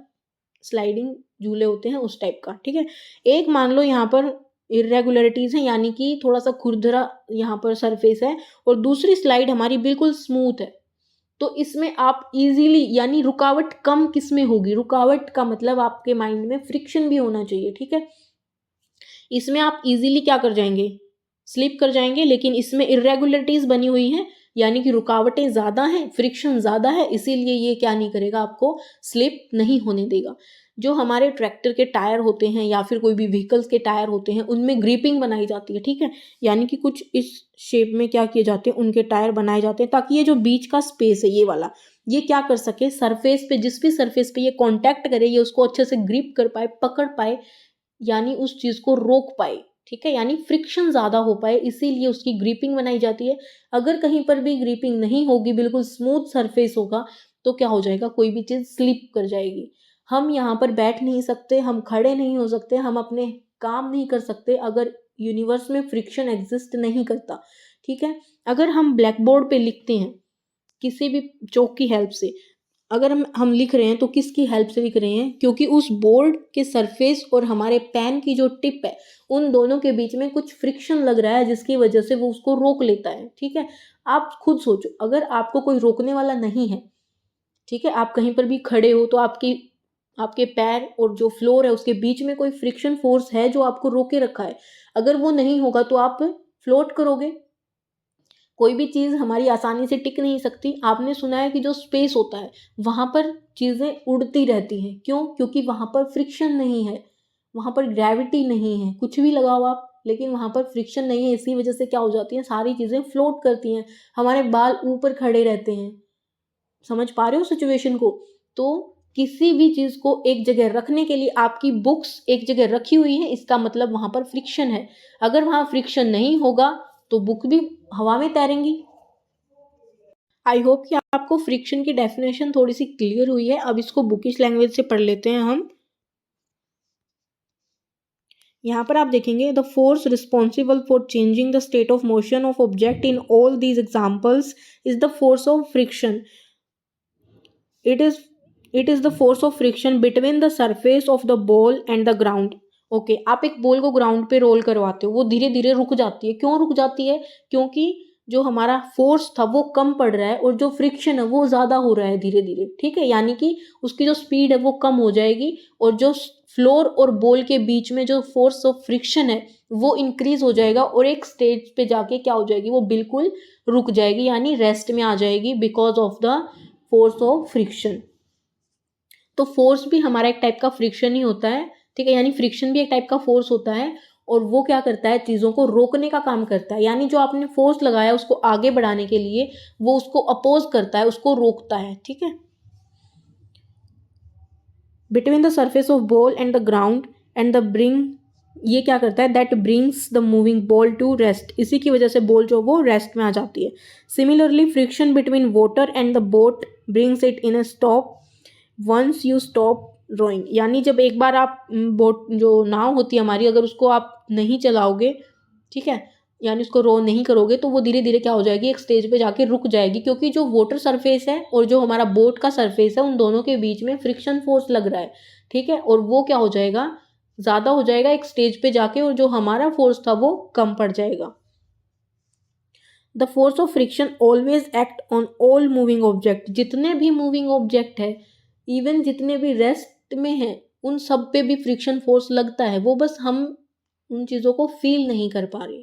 स्लाइडिंग झूले होते हैं उस टाइप का। ठीक है, एक मान लो यहाँ पर इरेगुलरिटीज़ हैं, यानी कि थोड़ा सा खुरदरा यहाँ पर सरफेस है, और दूसरी स्लाइड हमारी बिल्कुल स्मूथ है। तो इसमें आप इजीली, यानी रुकावट कम किस में होगी, रुकावट का मतलब आपके माइंड में फ्रिक्शन भी होना चाहिए। ठीक है, इसमें आप इजीली क्या कर जाएंगे, स्लिप कर जाएंगे, लेकिन इसमें इरेगुलरिटीज बनी हुई हैं, यानी कि रुकावटें ज़्यादा हैं, फ्रिक्शन ज़्यादा है, इसीलिए ये क्या नहीं करेगा, आपको स्लिप नहीं होने देगा। जो हमारे ट्रैक्टर के टायर होते हैं या फिर कोई भी व्हीकल्स के टायर होते हैं, उनमें ग्रिपिंग बनाई जाती है। ठीक है, यानी कि कुछ इस शेप में क्या किए जाते हैं, उनके टायर बनाए जाते हैं ताकि ये जो बीच का स्पेस है ये वाला, ये क्या कर सके, सरफेस पे, जिस भी सरफेस पे ये कांटेक्ट करे, ये उसको अच्छे से ग्रिप कर पाए, पकड़ पाए, यानी उस चीज को रोक पाए। ठीक है, यानी फ्रिक्शन ज्यादा हो पाए, इसीलिए उसकी ग्रिपिंग बनाई जाती है। अगर कहीं पर भी ग्रिपिंग नहीं होगी, बिल्कुल स्मूथ सरफेस होगा, तो क्या हो जाएगा, कोई भी चीज स्लिप कर जाएगी। हम यहाँ पर बैठ नहीं सकते, हम खड़े नहीं हो सकते, हम अपने काम नहीं कर सकते अगर यूनिवर्स में फ्रिक्शन एग्जिस्ट नहीं करता। ठीक है, अगर हम ब्लैक बोर्ड पे लिखते हैं किसी भी चौक की हेल्प से, अगर हम लिख रहे हैं तो किसकी हेल्प से लिख रहे हैं, क्योंकि उस बोर्ड के सरफेस और हमारे पेन की जो टिप है, उन दोनों के बीच में कुछ फ्रिक्शन लग रहा है, जिसकी वजह से वो उसको रोक लेता है। ठीक है, आप खुद सोचो, अगर आपको कोई रोकने वाला नहीं है, ठीक है, आप कहीं पर भी खड़े हो तो आपके पैर और जो फ्लोर है उसके बीच में कोई फ्रिक्शन फोर्स है जो आपको रोके रखा है। अगर वो नहीं होगा तो आप फ्लोट करोगे। कोई भी चीज़ हमारी आसानी से टिक नहीं सकती। आपने सुना है कि जो स्पेस होता है वहाँ पर चीज़ें उड़ती रहती हैं, क्यों, क्योंकि वहाँ पर फ्रिक्शन नहीं है, वहाँ पर ग्रेविटी नहीं है। कुछ भी लगाओ आप, लेकिन वहाँ पर फ्रिक्शन नहीं है, इसी वजह से क्या हो जाती है, सारी चीज़ें फ्लोट करती हैं, हमारे बाल ऊपर खड़े रहते हैं। समझ पा रहे हो सिचुएशन को। तो किसी भी चीज़ को एक जगह रखने के लिए, आपकी बुक्स एक जगह रखी हुई है, इसका मतलब वहाँ पर फ्रिक्शन है। अगर वहाँ फ्रिक्शन नहीं होगा तो बुक भी हवा में तैरेंगी। आई होप कि आपको फ्रिक्शन की डेफिनेशन थोड़ी सी क्लियर हुई है। अब इसको बुकिश लैंग्वेज से पढ़ लेते हैं हम। यहाँ पर आप देखेंगे the force responsible for changing the state of motion of object in all these examples is the force of friction. It is it is the force of friction between the surface of the ball and the ground. Okay, आप एक ball को ground पे role करवाते हो, वो धीरे धीरे रुक जाती है। क्यों रुक जाती है? क्योंकि जो हमारा फोर्स था वो कम पड़ रहा है और जो फ्रिक्शन है वो ज़्यादा हो रहा है धीरे धीरे, ठीक है। यानी कि उसकी जो स्पीड है वो कम हो जाएगी और जो फ्लोर और बॉल के बीच में जो फोर्स ऑफ फ्रिक्शन है वो इंक्रीज हो जाएगा और एक स्टेज पे जाके क्या हो जाएगी, वो बिल्कुल रुक जाएगी, यानी रेस्ट में आ जाएगी because of the force of friction. तो फोर्स भी हमारा एक टाइप का फ्रिक्शन ही होता है, ठीक है। यानी फ्रिक्शन भी एक टाइप का फोर्स होता है और वो क्या करता है, चीज़ों को रोकने का काम करता है। यानी जो आपने फोर्स लगाया उसको आगे बढ़ाने के लिए वो उसको अपोज करता है, उसको रोकता है, ठीक है। Between the surface of ball and the ground and the bring, ये क्या करता है, that brings the moving ball to rest. इसी की वजह से बॉल जो वो रेस्ट में आ जाती है। Similarly friction between water and the boat brings it in a stop once you stop rowing. यानी जब एक बार आप बोट जो नाव होती है हमारी, अगर उसको आप नहीं चलाओगे, ठीक है, यानी उसको रो नहीं करोगे तो वो धीरे धीरे क्या हो जाएगी, एक स्टेज पे जाके रुक जाएगी। क्योंकि जो वाटर सरफेस है और जो हमारा बोट का सरफेस है उन दोनों के बीच में फ्रिक्शन फोर्स लग रहा है, ठीक है। और वो क्या हो जाएगा, ज़्यादा हो जाएगा एक स्टेज पे जाके और जो हमारा फोर्स था वो कम पड़ जाएगा। The force of friction always act on all moving object. जितने भी मूविंग ऑब्जेक्ट है, इवन जितने भी रेस्ट में हैं, उन सब पे भी फ्रिक्शन फोर्स लगता है, वो बस हम उन चीज़ों को फील नहीं कर पा रहे।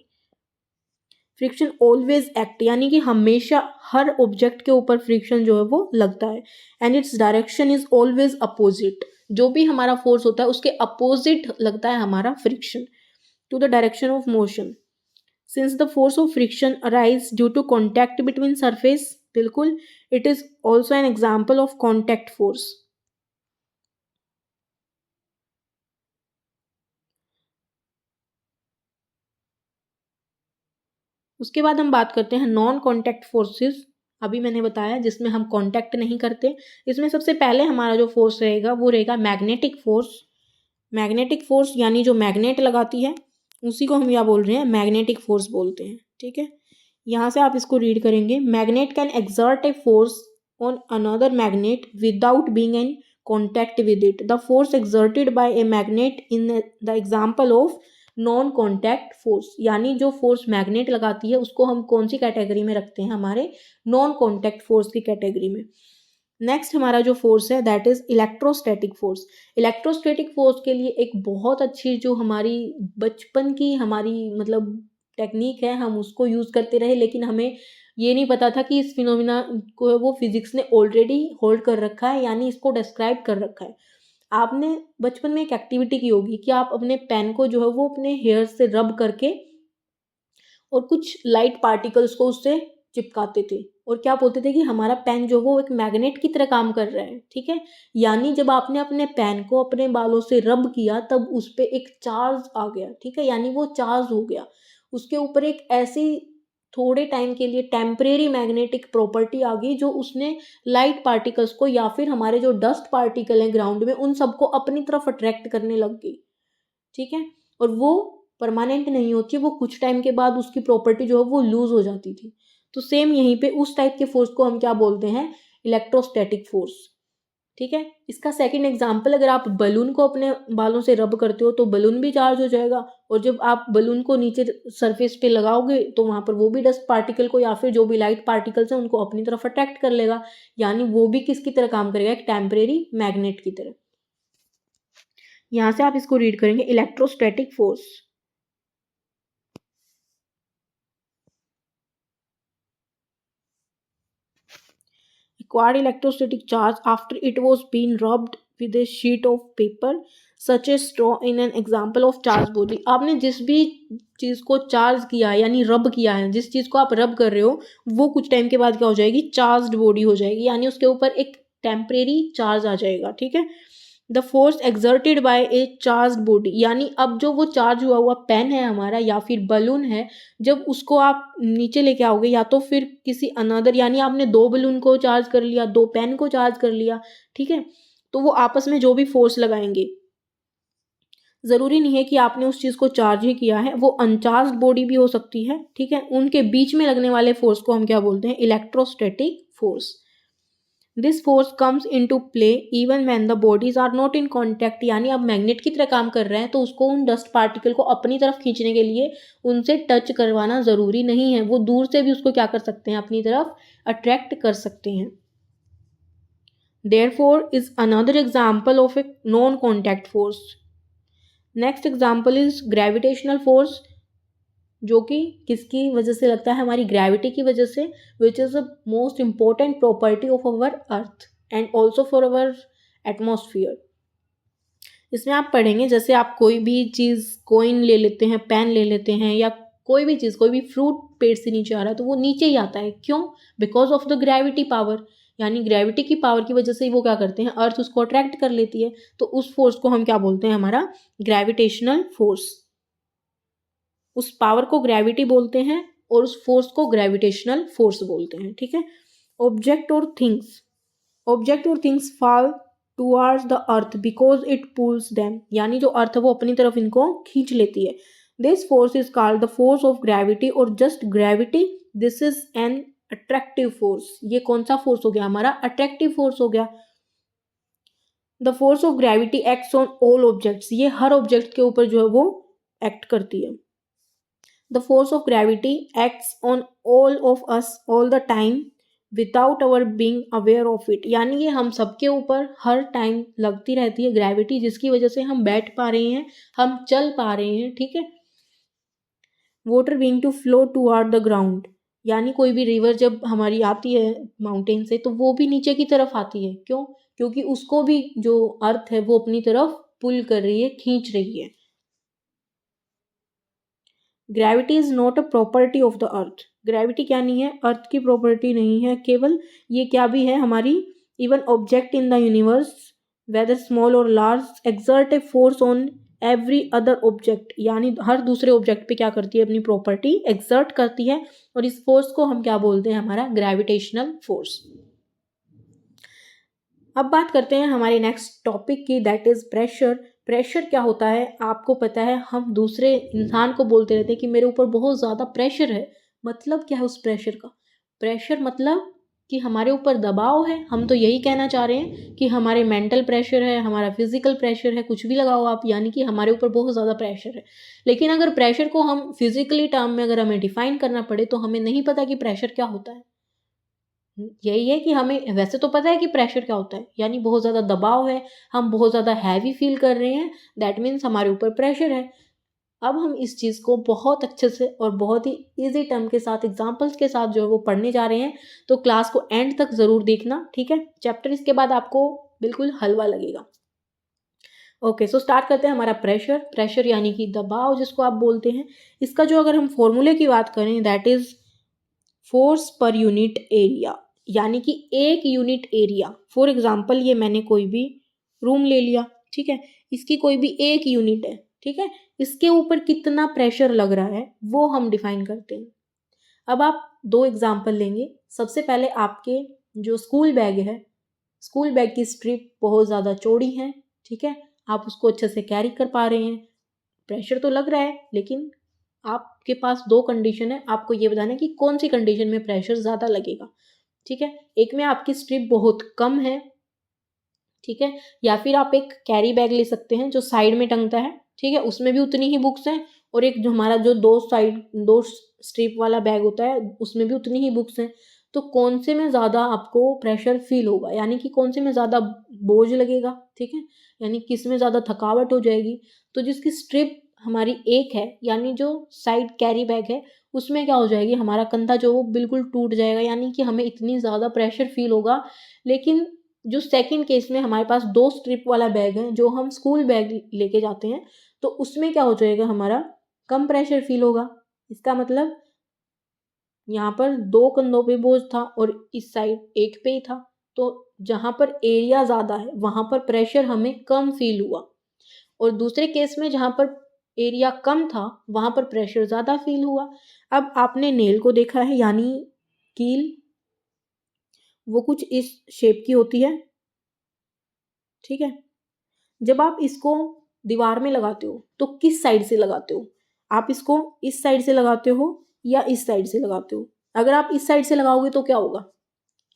फ्रिक्शन ऑलवेज एक्ट, यानी कि हमेशा हर ऑब्जेक्ट के ऊपर फ्रिक्शन जो है वो लगता है। And its direction is always opposite. जो भी हमारा फोर्स होता है उसके अपोजिट लगता है हमारा friction, to the direction of motion. Since the force of friction arise due to contact between surface, बिल्कुल, it is also an example of contact force. उसके बाद हम बात करते हैं नॉन कॉन्टैक्ट फोर्सेस। अभी मैंने बताया जिसमें हम कॉन्टैक्ट नहीं करते। इसमें सबसे पहले हमारा जो फोर्स रहेगा वो रहेगा मैग्नेटिक फोर्स। मैग्नेटिक फोर्स यानी जो मैग्नेट लगाती है उसी को हम क्या बोल रहे हैं, मैग्नेटिक फोर्स बोलते हैं, ठीक है। यहाँ से आप इसको रीड करेंगे, magnet can exert a force on another magnet without being in contact with it. The force exerted by a magnet in the example of non contact force. यानी जो फोर्स मैग्नेट लगाती है उसको हम कौन सी कैटेगरी में रखते हैं, हमारे नॉन कॉन्टैक्ट फोर्स की कैटेगरी में। नेक्स्ट हमारा जो फोर्स है that is electrostatic force. Electrostatic force के लिए एक बहुत अच्छी जो हमारी बचपन की हमारी मतलब टेक्निक है, हम उसको यूज़ करते रहे, लेकिन हमें ये नहीं पता था कि इस फिनोमिना को वो फिजिक्स ने ऑलरेडी होल्ड कर रखा है, यानी इसको डिस्क्राइब कर रखा है। आपने बचपन में एक एक्टिविटी की होगी कि आप अपने पेन को जो है वो अपने हेयर से रब करके और कुछ लाइट पार्टिकल्स को उससे चिपकाते थे और क्या बोलते थे कि हमारा पेन जो वो एक मैग्नेट की तरह काम कर रहा है, ठीक है। यानी जब आपने अपने पेन को अपने बालों से रब किया तब उस पर एक चार्ज आ गया, ठीक है, यानी वो चार्ज हो गया। उसके ऊपर एक ऐसी थोड़े टाइम के लिए टेम्परेरी मैग्नेटिक प्रॉपर्टी आ गई जो उसने लाइट पार्टिकल्स को या फिर हमारे जो डस्ट पार्टिकल हैं ग्राउंड में उन सबको अपनी तरफ अट्रैक्ट करने लग गई, ठीक है। और वो परमानेंट नहीं होती, वो कुछ टाइम के बाद उसकी प्रॉपर्टी जो है वो लूज हो जाती थी। तो सेम यहीं पे उस टाइप के फोर्स को हम क्या बोलते हैं, इलेक्ट्रोस्टैटिक फोर्स, ठीक है। इसका सेकंड एग्जांपल, अगर आप बलून को अपने बालों से रब करते हो तो बलून भी चार्ज हो जाएगा और जब आप बलून को नीचे सरफेस पे लगाओगे तो वहाँ पर वो भी डस्ट पार्टिकल को या फिर जो भी लाइट पार्टिकल्स हैं उनको अपनी तरफ अट्रैक्ट कर लेगा, यानी वो भी किसकी तरह काम करेगा, एक टेम्परेरी मैग्नेट की तरह। यहाँ से आप इसको रीड करेंगे, electrostatic force. Acquired electrostatic charge after it was been rubbed with a sheet of paper such as straw in an example of charge body। आपने जिस भी चीज़ को चार्ज किया है यानी रब किया है, जिस चीज़ को आप रब कर रहे हो वो कुछ टाइम के बाद क्या हो जाएगी, चार्ज्ड बॉडी हो जाएगी, यानी उसके ऊपर एक टेम्परेरी चार्ज आ जाएगा, ठीक है। The force exerted by A charge body, यानी अब जो वो चार्ज हुआ हुआ पेन है हमारा या फिर बलून है, जब उसको आप नीचे लेके आओगे या तो फिर किसी अनदर, यानी आपने दो बलून को चार्ज कर लिया, दो पेन को चार्ज कर लिया, ठीक है, तो वो आपस में जो भी फोर्स लगाएंगे, ज़रूरी नहीं है कि आपने उस चीज़ को चार्ज ही किया है, वो अनचार्ज बॉडी भी हो सकती है, ठीक है। उनके बीच में लगने वाले फोर्स को हम क्या बोलते हैं, electrostatic force. This force comes into play even when the bodies are not in contact, यानी अब मैग्नेट की तरह काम कर रहे हैं तो उसको उन डस्ट पार्टिकल को अपनी तरफ खींचने के लिए उनसे टच करवाना ज़रूरी नहीं है, वो दूर से भी उसको क्या कर सकते हैं, अपनी तरफ अट्रैक्ट कर सकते हैं। Therefore is another example of a non contact force. Next example is gravitational force, जो कि किसकी वजह से लगता है, हमारी ग्रेविटी की वजह से, which is the most important property of our earth and also for our atmosphere. इसमें आप पढ़ेंगे, जैसे आप कोई भी चीज़, कोइन ले लेते हैं, पेन ले लेते हैं, या कोई भी चीज़, कोई भी फ्रूट पेड़ से नीचे आ रहा है तो वो नीचे ही आता है, क्यों? Because of the gravity power, यानी ग्रेविटी की पावर की वजह से ही वो क्या करते हैं, अर्थ उसको अट्रैक्ट कर लेती है, तो उस फोर्स को हम क्या बोलते हैं, हमारा ग्रेविटेशनल फोर्स। उस पावर को ग्रेविटी बोलते हैं और उस फोर्स को ग्रेविटेशनल फोर्स बोलते हैं, ठीक है। ऑब्जेक्ट और things fall towards the earth because it pools them, यानी जो अर्थ है वो अपनी तरफ इनको खींच लेती है। This force is called the force of gravity और just gravity. This is an attractive force. ये कौन सा फोर्स हो गया, हमारा अट्रैक्टिव फोर्स हो गया। The force of gravity acts on all objects, ये हर ऑब्जेक्ट के ऊपर जो है वो एक्ट करती है। The force of gravity acts on all of us all the time without our being aware of it, यानी ये हम सबके ऊपर हर टाइम लगती रहती है ग्रेविटी, जिसकी वजह से हम बैठ पा रहे हैं, हम चल पा रहे हैं, ठीक है। Water being to flow toward the ground, यानी कोई भी रिवर जब हमारी आती है माउंटेन से तो वो भी नीचे की तरफ आती है, क्यों? क्योंकि उसको भी जो अर्थ है वो अपनी तरफ पुल कर रही है, खींच रही है। Gravity is not a property of the earth, gravity क्या नहीं है, अर्थ की प्रॉपर्टी नहीं है केवल, ये क्या भी है हमारी, even object in the universe whether small और large exert a force on every other object, यानी हर दूसरे ऑब्जेक्ट पे क्या करती है, अपनी प्रॉपर्टी एक्सर्ट करती है, और इस फोर्स को हम क्या बोलते हैं, हमारा ग्रेविटेशनल फोर्स। अब बात करते हैं हमारे नेक्स्ट टॉपिक की, दैट इज प्रेशर। प्रेशर क्या होता है, आपको पता है, हम दूसरे इंसान को बोलते रहते हैं कि मेरे ऊपर बहुत ज़्यादा प्रेशर है। मतलब क्या है उस प्रेशर का? प्रेशर मतलब कि हमारे ऊपर दबाव है। हम तो यही कहना चाह रहे हैं कि हमारे मेंटल प्रेशर है, हमारा फिजिकल प्रेशर है, कुछ भी लगाओ आप, यानी कि हमारे ऊपर बहुत ज़्यादा प्रेशर है। लेकिन अगर प्रेशर को हम फिजिकली टर्म में अगर हमें डिफाइन करना पड़े तो हमें नहीं पता कि प्रेशर क्या होता है। यही है कि हमें वैसे तो पता है कि प्रेशर क्या होता है, यानी बहुत ज़्यादा दबाव है, हम बहुत ज़्यादा हैवी फील कर रहे हैं, दैट मीन्स हमारे ऊपर प्रेशर है। अब हम इस चीज़ को बहुत अच्छे से और बहुत ही इजी टर्म के साथ, एग्जांपल्स के साथ जो है वो पढ़ने जा रहे हैं, तो क्लास को एंड तक ज़रूर देखना, ठीक है। चैप्टर इसके बाद आपको बिल्कुल हलवा लगेगा। ओके, सो स्टार्ट करते हैं हमारा प्रेशर। प्रेशर यानी कि दबाव जिसको आप बोलते हैं। इसका जो अगर हम फॉर्मूले की बात करें, that is force per unit area, यानी कि एक यूनिट एरिया। फॉर एग्जाम्पल, ये मैंने कोई भी रूम ले लिया, ठीक है, इसकी कोई भी एक यूनिट है, ठीक है, इसके ऊपर कितना प्रेशर लग रहा है वो हम डिफाइन करते हैं। अब आप दो एग्जाम्पल लेंगे। सबसे पहले आपके जो स्कूल बैग है, स्कूल बैग की स्ट्रिप बहुत ज़्यादा चौड़ी है, ठीक है, आप उसको अच्छे से कैरी कर पा रहे हैं, प्रेशर तो लग रहा है, लेकिन आपके पास दो कंडीशन है, आपको ये बताना है कि कौन सी कंडीशन में प्रेशर ज़्यादा लगेगा, ठीक है। एक में आपकी स्ट्रिप बहुत कम है, ठीक है, या फिर आप एक कैरी बैग ले सकते हैं जो साइड में टंगता है, ठीक है, उसमें भी उतनी ही बुक्स हैं, और एक जो हमारा जो दो स्ट्रिप वाला बैग होता है उसमें भी उतनी ही बुक्स हैं। तो कौन से में ज़्यादा आपको प्रेशर फील होगा, यानी कि कौन से में ज़्यादा बोझ लगेगा, ठीक है, यानी किस में ज़्यादा थकावट हो जाएगी। तो जिसकी स्ट्रिप हमारी एक है, यानी जो साइड कैरी बैग है, उसमें क्या हो जाएगी, हमारा कंधा जो वो बिल्कुल टूट जाएगा, यानी कि हमें इतनी ज़्यादा प्रेशर फील होगा। लेकिन जो सेकंड केस में हमारे पास दो स्ट्रिप वाला बैग है, जो हम स्कूल बैग लेके जाते हैं, तो उसमें क्या हो जाएगा, हमारा कम प्रेशर फील होगा। इसका मतलब यहाँ पर दो कंधों पे बोझ था और इस साइड एक पे ही था, तो जहाँ पर एरिया ज़्यादा है वहाँ पर प्रेशर हमें कम फील हुआ, और दूसरे केस में जहाँ पर एरिया कम था वहाँ पर प्रेशर ज़्यादा फील हुआ। अब आपने नेल को देखा है, यानी कील, वो कुछ इस शेप की होती है, ठीक है। जब आप इसको दीवार में लगाते हो तो किस साइड से लगाते हो? आप इसको इस साइड से लगाते हो या इस साइड से लगाते हो? अगर आप इस साइड से लगाओगे तो क्या होगा,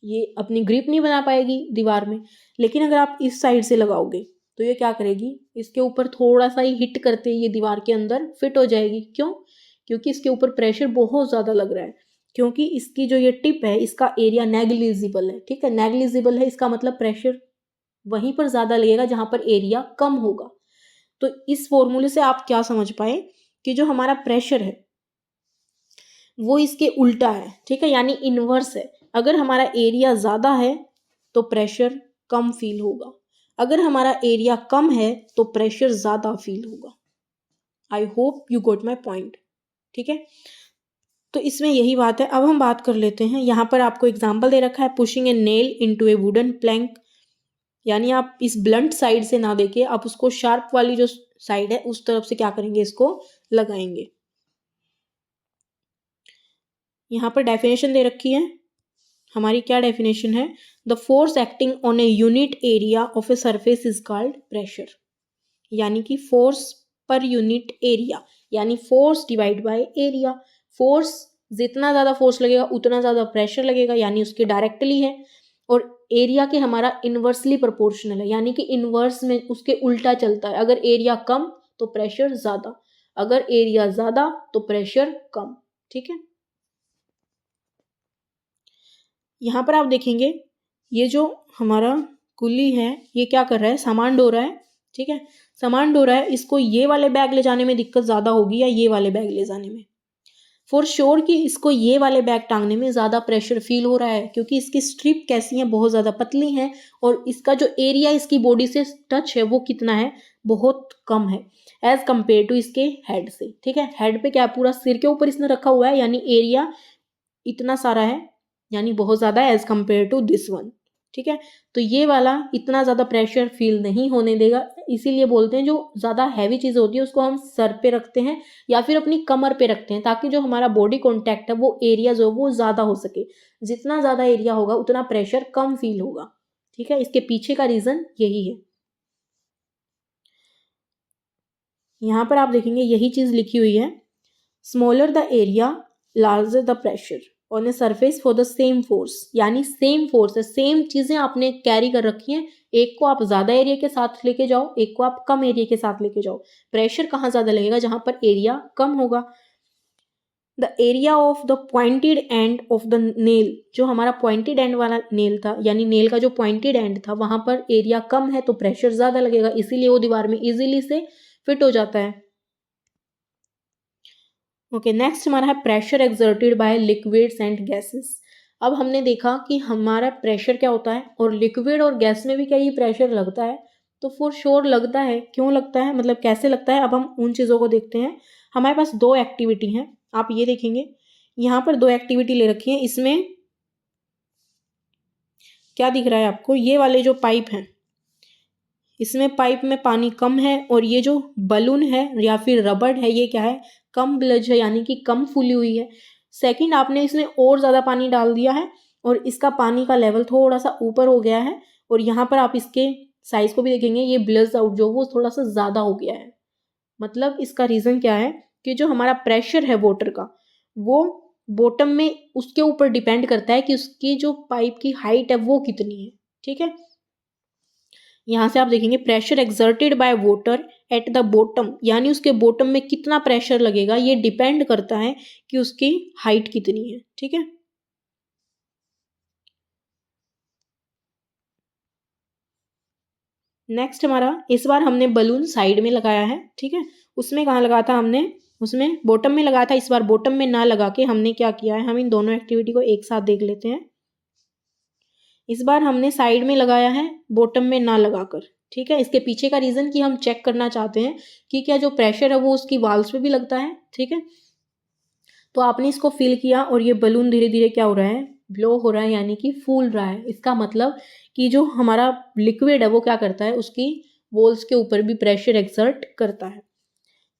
ये अपनी ग्रिप नहीं बना पाएगी दीवार में। लेकिन अगर आप इस साइड से लगाओगे तो ये क्या करेगी, इसके ऊपर थोड़ा सा ही हिट करते ये दीवार के अंदर फिट हो जाएगी। क्यों? क्योंकि इसके ऊपर प्रेशर बहुत ज़्यादा लग रहा है, क्योंकि इसकी जो ये टिप है इसका एरिया नेग्लिजिबल है। ठीक है, नेग्लिजिबल है, इसका मतलब प्रेशर वहीं पर ज़्यादा लगेगा जहाँ पर एरिया कम होगा। तो इस फॉर्मूले से आप क्या समझ पाए कि जो हमारा प्रेशर है वो इसके उल्टा है। ठीक है, यानी इन्वर्स है। अगर हमारा एरिया ज़्यादा है तो प्रेशर कम फील होगा, अगर हमारा एरिया कम है तो प्रेशर ज़्यादा फील होगा। I hope you got my point. ठीक है, तो इसमें यही बात है। अब हम बात कर लेते हैं, यहाँ पर आपको एग्जाम्पल दे रखा है, पुशिंग ए नेल इनटू ए वुडन प्लैंक। यानी आप इस ब्लंट साइड से ना देके आप उसको शार्प वाली जो साइड है उस तरफ से क्या करेंगे, इसको लगाएंगे। यहाँ पर डेफिनेशन दे रखी है हमारी, क्या डेफिनेशन है, the force acting on a unit area of a surface is called pressure. यानी कि फोर्स पर यूनिट एरिया, यानी force divide by area. Force जितना ज़्यादा फोर्स लगेगा उतना ज़्यादा प्रेशर लगेगा, यानी उसके डायरेक्टली है। और एरिया के हमारा इन्वर्सली प्रोपोर्शनल है, यानी कि इन्वर्स में उसके उल्टा चलता है। अगर एरिया कम तो प्रेशर ज़्यादा, अगर एरिया ज़्यादा तो प्रेशर कम। ठीक है, यहाँ पर आप देखेंगे ये जो हमारा कुल्ली है ये क्या कर रहा है, सामान ढो रहा है। ठीक है, सामान ढो रहा है, इसको ये वाले बैग ले जाने में दिक्कत ज़्यादा होगी या ये वाले बैग ले जाने में? फॉर श्योर कि इसको ये वाले बैग टांगने में ज़्यादा प्रेशर फील हो रहा है, क्योंकि इसकी स्ट्रिप कैसी है, बहुत ज़्यादा पतली है, और इसका जो एरिया इसकी बॉडी से टच है वो कितना है, बहुत कम है एज कम्पेयर टू इसके हेड से। ठीक है, हेड पे क्या पूरा सिर के ऊपर इसने रखा हुआ है, यानी एरिया इतना सारा है, यानी बहुत ज़्यादा as compare to this one. ठीक है, तो ये वाला इतना ज़्यादा प्रेशर फील नहीं होने देगा। इसीलिए बोलते हैं जो ज़्यादा हैवी चीज़ होती है उसको हम सर पे रखते हैं या फिर अपनी कमर पे रखते हैं, ताकि जो हमारा बॉडी कॉन्टैक्ट है वो एरिया जो है वो ज़्यादा हो सके। जितना ज़्यादा एरिया होगा उतना प्रेशर कम फील होगा। ठीक है, इसके पीछे का रीज़न यही है। यहाँ पर आप देखेंगे यही चीज़ लिखी हुई है, smaller the area larger the pressure on a surface for the same force. यानी सेम फोर्स है, सेम चीज़ें आपने कैरी कर रखी हैं, एक को आप ज़्यादा एरिया के साथ लेके जाओ, एक को आप कम एरिया के साथ लेके जाओ, प्रेशर कहाँ ज़्यादा लगेगा, जहाँ पर एरिया कम होगा। The area of the pointed end of the nail, जो हमारा पॉइंटेड एंड वाला नेल था, यानी नेल का जो पॉइंटेड एंड था वहाँ पर एरिया कम है तो प्रेशर ज़्यादा लगेगा, इसीलिए वो दीवार में ईजिली से फिट हो जाता है। ओके, नेक्स्ट हमारा है pressure exerted by liquids and gases. अब हमने देखा कि हमारा प्रेशर क्या होता है, और लिक्विड और गैस में भी क्या ये प्रेशर लगता है, तो फॉर श्योर लगता है। क्यों लगता है, मतलब कैसे लगता है, अब हम उन चीज़ों को देखते हैं। हमारे पास दो एक्टिविटी हैं, आप ये देखेंगे यहाँ पर दो एक्टिविटी ले रखी है। इसमें क्या दिख रहा है आपको, ये वाले जो पाइप हैं इसमें पाइप में पानी कम है, और ये जो बलून है या फिर रबड़ है ये क्या है, कम ब्लज है, यानी कि कम फूली हुई है। सेकंड, आपने इसमें और ज़्यादा पानी डाल दिया है और इसका पानी का लेवल थोड़ा सा ऊपर हो गया है, और यहाँ पर आप इसके साइज को भी देखेंगे, ये ब्लज आउट जो वो थोड़ा सा ज़्यादा हो गया है। मतलब इसका रीज़न क्या है कि जो हमारा प्रेशर है वाटर का वो बॉटम में उसके ऊपर डिपेंड करता है कि उसकी जो पाइप की हाइट है वो कितनी है। ठीक है, यहाँ से आप देखेंगे pressure exerted by water at the bottom, यानी उसके बॉटम में कितना प्रेशर लगेगा ये डिपेंड करता है कि उसकी हाइट कितनी है। ठीक है, नेक्स्ट हमारा, इस बार हमने बलून साइड में लगाया है। ठीक है, उसमें कहाँ लगा था हमने, उसमें बॉटम में लगाया था। इस बार बॉटम में ना लगा के हमने क्या किया है, हम इन दोनों एक्टिविटी को एक साथ देख लेते हैं। इस बार हमने साइड में लगाया है, बॉटम में ना लगाकर। ठीक है, इसके पीछे का रीज़न कि हम चेक करना चाहते हैं कि क्या जो प्रेशर है वो उसकी वाल्स पे भी लगता है। ठीक है, तो आपने इसको फिल किया और ये बलून धीरे धीरे क्या हो रहा है, ब्लो हो रहा है, यानी कि फूल रहा है। इसका मतलब कि जो हमारा लिक्विड है वो क्या करता है, उसकी वॉल्स के ऊपर भी प्रेशर एक्सर्ट करता है।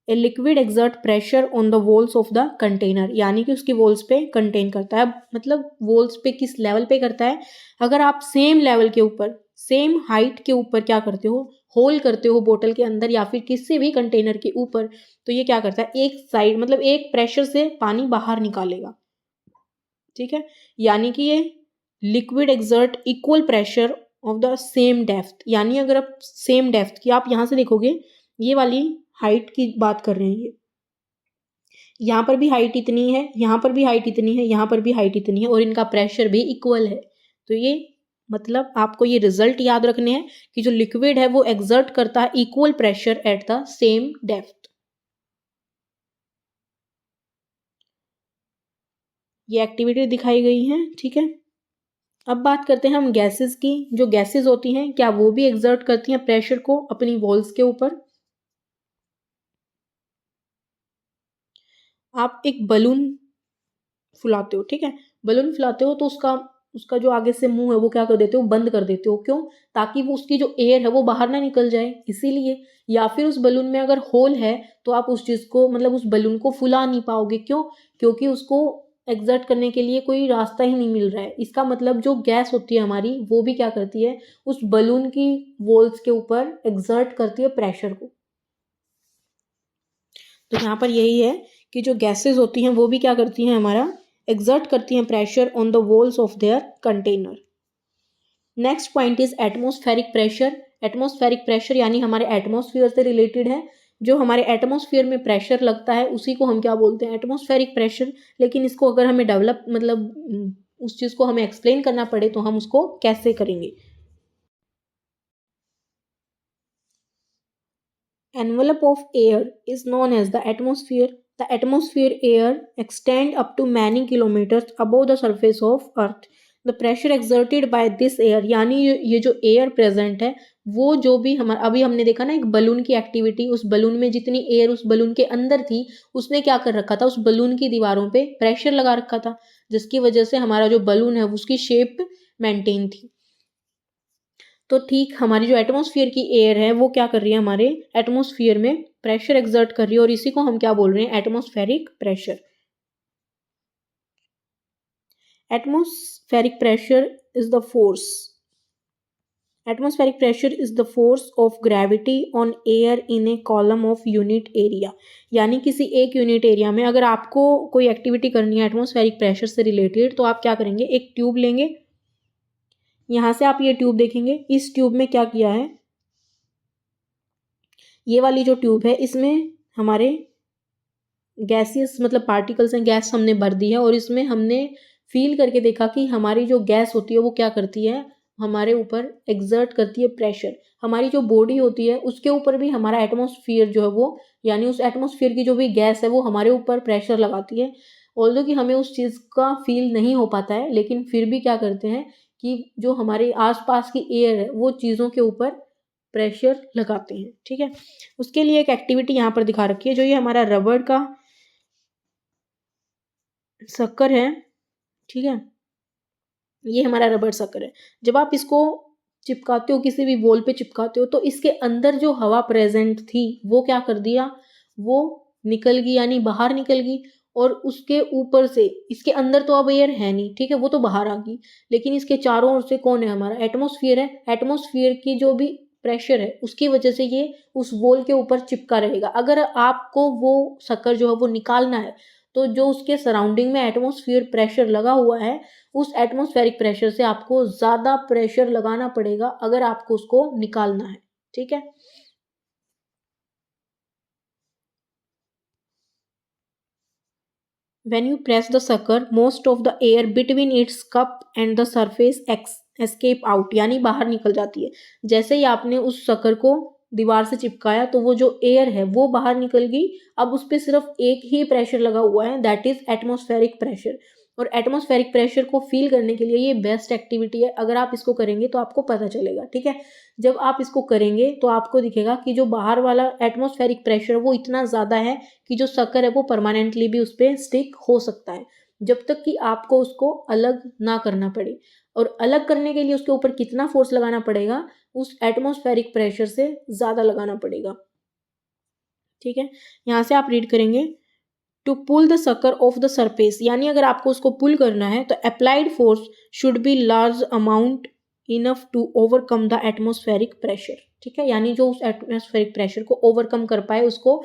A liquid exert pressure on the walls of the container, यानी कि उसकी वॉल्स पे कंटेन करता है। मतलब वॉल्स पे किस लेवल पे करता है, अगर आप सेम लेवल के ऊपर, सेम हाइट के ऊपर क्या करते हो, होल करते हो बोतल के अंदर या फिर किसी भी कंटेनर के ऊपर, तो ये क्या करता है, एक साइड मतलब एक प्रेशर से पानी बाहर निकालेगा। ठीक है, यानी कि ये liquid exert equal pressure of the same depth, यानी अगर आप सेम डेप्थ की, आप यहाँ से देखोगे ये वाली हाइट की बात कर रहे हैं, ये यहाँ पर भी हाइट इतनी है, यहाँ पर भी हाइट इतनी है, यहाँ पर भी हाइट इतनी है और इनका प्रेशर भी इक्वल है। तो ये मतलब आपको ये रिजल्ट याद रखने हैं कि जो लिक्विड है वो एक्सर्ट करता है equal pressure at the same depth. ये एक्टिविटी दिखाई गई है, ठीक है। अब बात करते हैं हम गैसेस की। जो गैसेस होती हैं क्या वो भी एक्सर्ट करती हैं प्रेशर को अपनी वॉल्स के ऊपर? आप एक बलून फुलाते हो, ठीक है, बलून फुलाते हो तो उसका उसका जो आगे से मुंह है वो क्या कर देते हो, बंद कर देते हो। क्यों? ताकि वो उसकी जो एयर है वो बाहर ना निकल जाए, इसीलिए। या फिर उस बलून में अगर होल है तो आप उस चीज़ को मतलब उस बलून को फुला नहीं पाओगे। क्यों? क्योंकि उसको एग्जर्ट करने के लिए कोई रास्ता ही नहीं मिल रहा है। इसका मतलब जो गैस होती है हमारी वो भी क्या करती है, उस बलून की वॉल्स के ऊपर एग्जर्ट करती है प्रेशर को। तो यहाँ पर यही है कि जो गैसेस होती हैं वो भी क्या करती हैं, हमारा exert करती हैं pressure on the walls of their container. Next point is atmospheric pressure. Atmospheric pressure यानी हमारे एटमॉस्फेयर से रिलेटेड है। जो हमारे एटमॉस्फेयर में प्रेशर लगता है उसी को हम क्या बोलते हैं, एटमॉस्फेरिक प्रेशर। लेकिन इसको अगर हमें डेवलप मतलब उस चीज़ को हमें एक्सप्लेन करना पड़े तो हम उसको कैसे करेंगे? Envelope of air is known as the atmosphere. The atmosphere air extend up to many kilometers above the surface of earth. The pressure exerted by this air, यानी ये जो एयर प्रेजेंट है वो जो भी हमारा अभी हमने देखा ना एक बलून की एक्टिविटी, उस बलून में जितनी एयर उस बलून के अंदर थी उसने क्या कर रखा था, उस बलून की दीवारों पे प्रेशर लगा रखा था, जिसकी वजह से हमारा जो बलून है उसकी शेप मेंटेन थी। तो ठीक हमारी जो एटमॉस्फेयर की एयर है वो क्या कर रही है, हमारे एटमॉस्फेयर में प्रेशर एक्सर्ट कर रही है और इसी को हम क्या बोल रहे हैं, atmospheric pressure. Atmospheric pressure is the force. Atmospheric pressure is the force of gravity on air in A column of unit area. यानी किसी एक यूनिट एरिया में अगर आपको कोई एक्टिविटी करनी है एटमॉस्फेरिक प्रेशर से रिलेटेड तो आप क्या करेंगे, एक ट्यूब लेंगे। यहाँ से आप ये ट्यूब देखेंगे, इस ट्यूब में क्या किया है, ये वाली जो ट्यूब है इसमें हमारे गैसियस मतलब पार्टिकल्स हैं, गैस हमने भर दी है और इसमें हमने फील करके देखा कि हमारी जो गैस होती है वो क्या करती है, हमारे ऊपर एक्सर्ट करती है प्रेशर। हमारी जो बॉडी होती है उसके ऊपर भी हमारा एटमॉस्फेयर जो है वो, यानी उस एटमॉस्फेयर की जो भी गैस है वो हमारे ऊपर प्रेशर लगाती है। ऑल्दो कि हमें उस चीज़ का फील नहीं हो पाता है, लेकिन फिर भी क्या करते हैं कि जो हमारे आसपास की एयर है वो चीज़ों के ऊपर प्रेशर लगाते हैं, ठीक है। उसके लिए एक एक्टिविटी यहाँ पर दिखा रखी है, जो ये हमारा रबड़ का शक्कर है, ठीक है, ये हमारा रबड़ शक्कर है। जब आप इसको चिपकाते हो, किसी भी वॉल पे चिपकाते हो, तो इसके अंदर जो हवा प्रेजेंट थी वो क्या कर दिया, वो निकल गई, यानी बाहर निकल गई। और उसके ऊपर से इसके अंदर तो अब एयर है नहीं, ठीक है, वो तो बाहर आ गई। लेकिन इसके चारों ओर से कौन है, हमारा एटमॉस्फेयर है। एटमॉस्फेयर की जो भी प्रेशर है उसकी वजह से ये उस वॉल के ऊपर चिपका रहेगा। अगर आपको वो शक्कर जो है वो निकालना है तो जो उसके सराउंडिंग में एटमॉस्फेयर प्रेशर लगा हुआ है उस एटमॉस्फेरिक प्रेशर से आपको ज़्यादा प्रेशर लगाना पड़ेगा अगर आपको उसको निकालना है, ठीक है। When you press the sucker, most of the air between its cup and the surface escape out, यानी बाहर निकल जाती है। जैसे ही आपने उस शक्कर को दीवार से चिपकाया तो वो जो एयर है वो बाहर निकल गई। अब उस पर सिर्फ एक ही प्रेशर लगा हुआ है, दैट इज एटमॉस्फेरिक प्रेशर। और एटमॉस्फेरिक प्रेशर को फील करने के लिए ये बेस्ट एक्टिविटी है। अगर आप इसको करेंगे तो आपको पता चलेगा, ठीक है। जब आप इसको करेंगे तो आपको दिखेगा कि जो बाहर वाला एटमॉस्फेरिक प्रेशर वो इतना ज़्यादा है कि जो शक्कर है वो परमानेंटली भी उस पर स्टिक हो सकता है, जब तक कि आपको उसको अलग ना करना पड़े। और अलग करने के लिए उसके ऊपर कितना फोर्स लगाना पड़ेगा, उस एटमॉस्फेरिक प्रेशर से ज़्यादा लगाना पड़ेगा, ठीक है। यहाँ से आप रीड करेंगे, to pull the sucker of the surface, यानी अगर आपको उसको पुल करना है तो applied force should be large amount enough to overcome the atmospheric pressure, ठीक है। यानी जो उस एटमॉस्फेरिक प्रेशर को ओवरकम कर पाए, उसको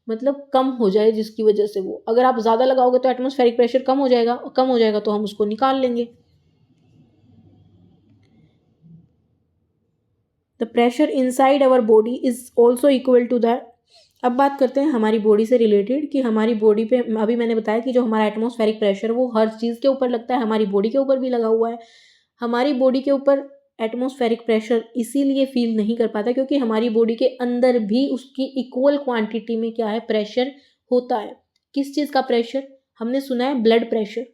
मतलब कम हो जाए, जिसकी वजह से वो, अगर आप ज़्यादा लगाओगे तो एटमॉस्फेरिक प्रेशर कम हो जाएगा, और कम हो जाएगा तो हम उसको निकाल लेंगे। The pressure inside our body is also equal to the. अब बात करते हैं हमारी बॉडी से रिलेटेड कि हमारी बॉडी पे अभी मैंने बताया कि जो हमारा एटमॉस्फेरिक प्रेशर वो हर चीज़ के ऊपर लगता है, हमारी बॉडी के ऊपर भी लगा हुआ है। हमारी बॉडी के ऊपर एटमॉस्फेरिक प्रेशर इसीलिए फील नहीं कर पाता क्योंकि हमारी बॉडी के अंदर भी उसकी इक्वल क्वांटिटी में क्या है, प्रेशर होता है। किस चीज़ का प्रेशर? हमने सुना है ब्लड प्रेशर।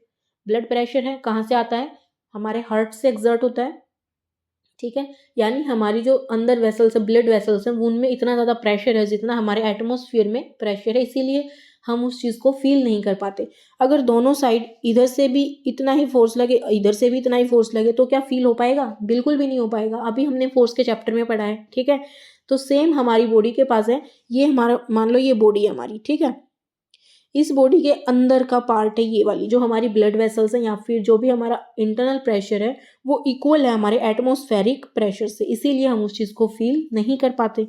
ब्लड प्रेशर है कहाँ से आता है? हमारे हार्ट से एक्सर्ट होता है, ठीक है। यानी हमारी जो अंदर वेसल्स है, ब्लड वेसल्स हैं, उनमें इतना ज़्यादा प्रेशर है जितना हमारे एटमॉस्फेयर में प्रेशर है, इसीलिए हम उस चीज़ को फील नहीं कर पाते। अगर दोनों साइड इधर से भी इतना ही फोर्स लगे, इधर से भी इतना ही फोर्स लगे, तो क्या फील हो पाएगा? बिल्कुल भी नहीं हो पाएगा। अभी हमने फोर्स के चैप्टर में पढ़ा है, ठीक है। तो सेम हमारी बॉडी के पास है, ये हमारा मान लो ये बॉडी है हमारी, ठीक है। इस बॉडी के अंदर का पार्ट है ये वाली, जो हमारी ब्लड वेसल्स हैं या फिर जो भी हमारा इंटरनल प्रेशर है वो इक्वल है हमारे एटमॉस्फेरिक प्रेशर से, इसीलिए हम उस चीज़ को फील नहीं कर पाते।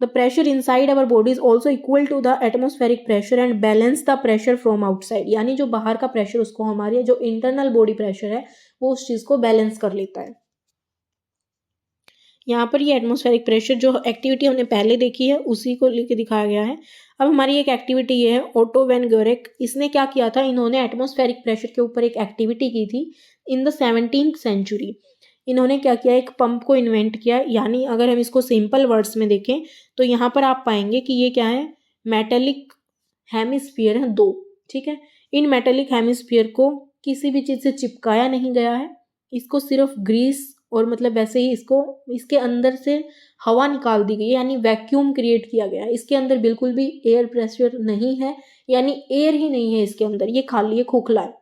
The pressure inside our body is also equal to the atmospheric pressure and balance the pressure from outside. यानी जो बाहर का प्रेशर उसको हमारी जो इंटरनल बॉडी प्रेशर है वो उस चीज़ को बैलेंस कर लेता है। यहाँ पर ये एटमॉस्फेरिक प्रेशर जो एक्टिविटी हमने पहले देखी है उसी को लेके दिखाया गया है। अब हमारी एक एक्टिविटी ये है, ओटो वैन ग्योरेक। इसने क्या किया था, इन्होंने एटमॉस्फेरिक प्रेशर के ऊपर एक एक्टिविटी की थी इन द 17th सेंचुरी। इन्होंने क्या किया, एक पंप को इन्वेंट किया। यानी अगर हम इसको सिंपल वर्ड्स में देखें तो यहाँ पर आप पाएंगे कि ये क्या है, मेटेलिक हेमिस्फीयर है दो, ठीक है। इन मेटेलिक हेमिस्फीयर को किसी भी चीज़ से चिपकाया नहीं गया है, इसको सिर्फ ग्रीस और मतलब वैसे ही इसको इसके अंदर से हवा निकाल दी गई है, यानी वैक्यूम क्रिएट किया गया है। इसके अंदर बिल्कुल भी एयर प्रेशर नहीं है, यानी एयर ही नहीं है इसके अंदर, ये खाली है, खोखला है,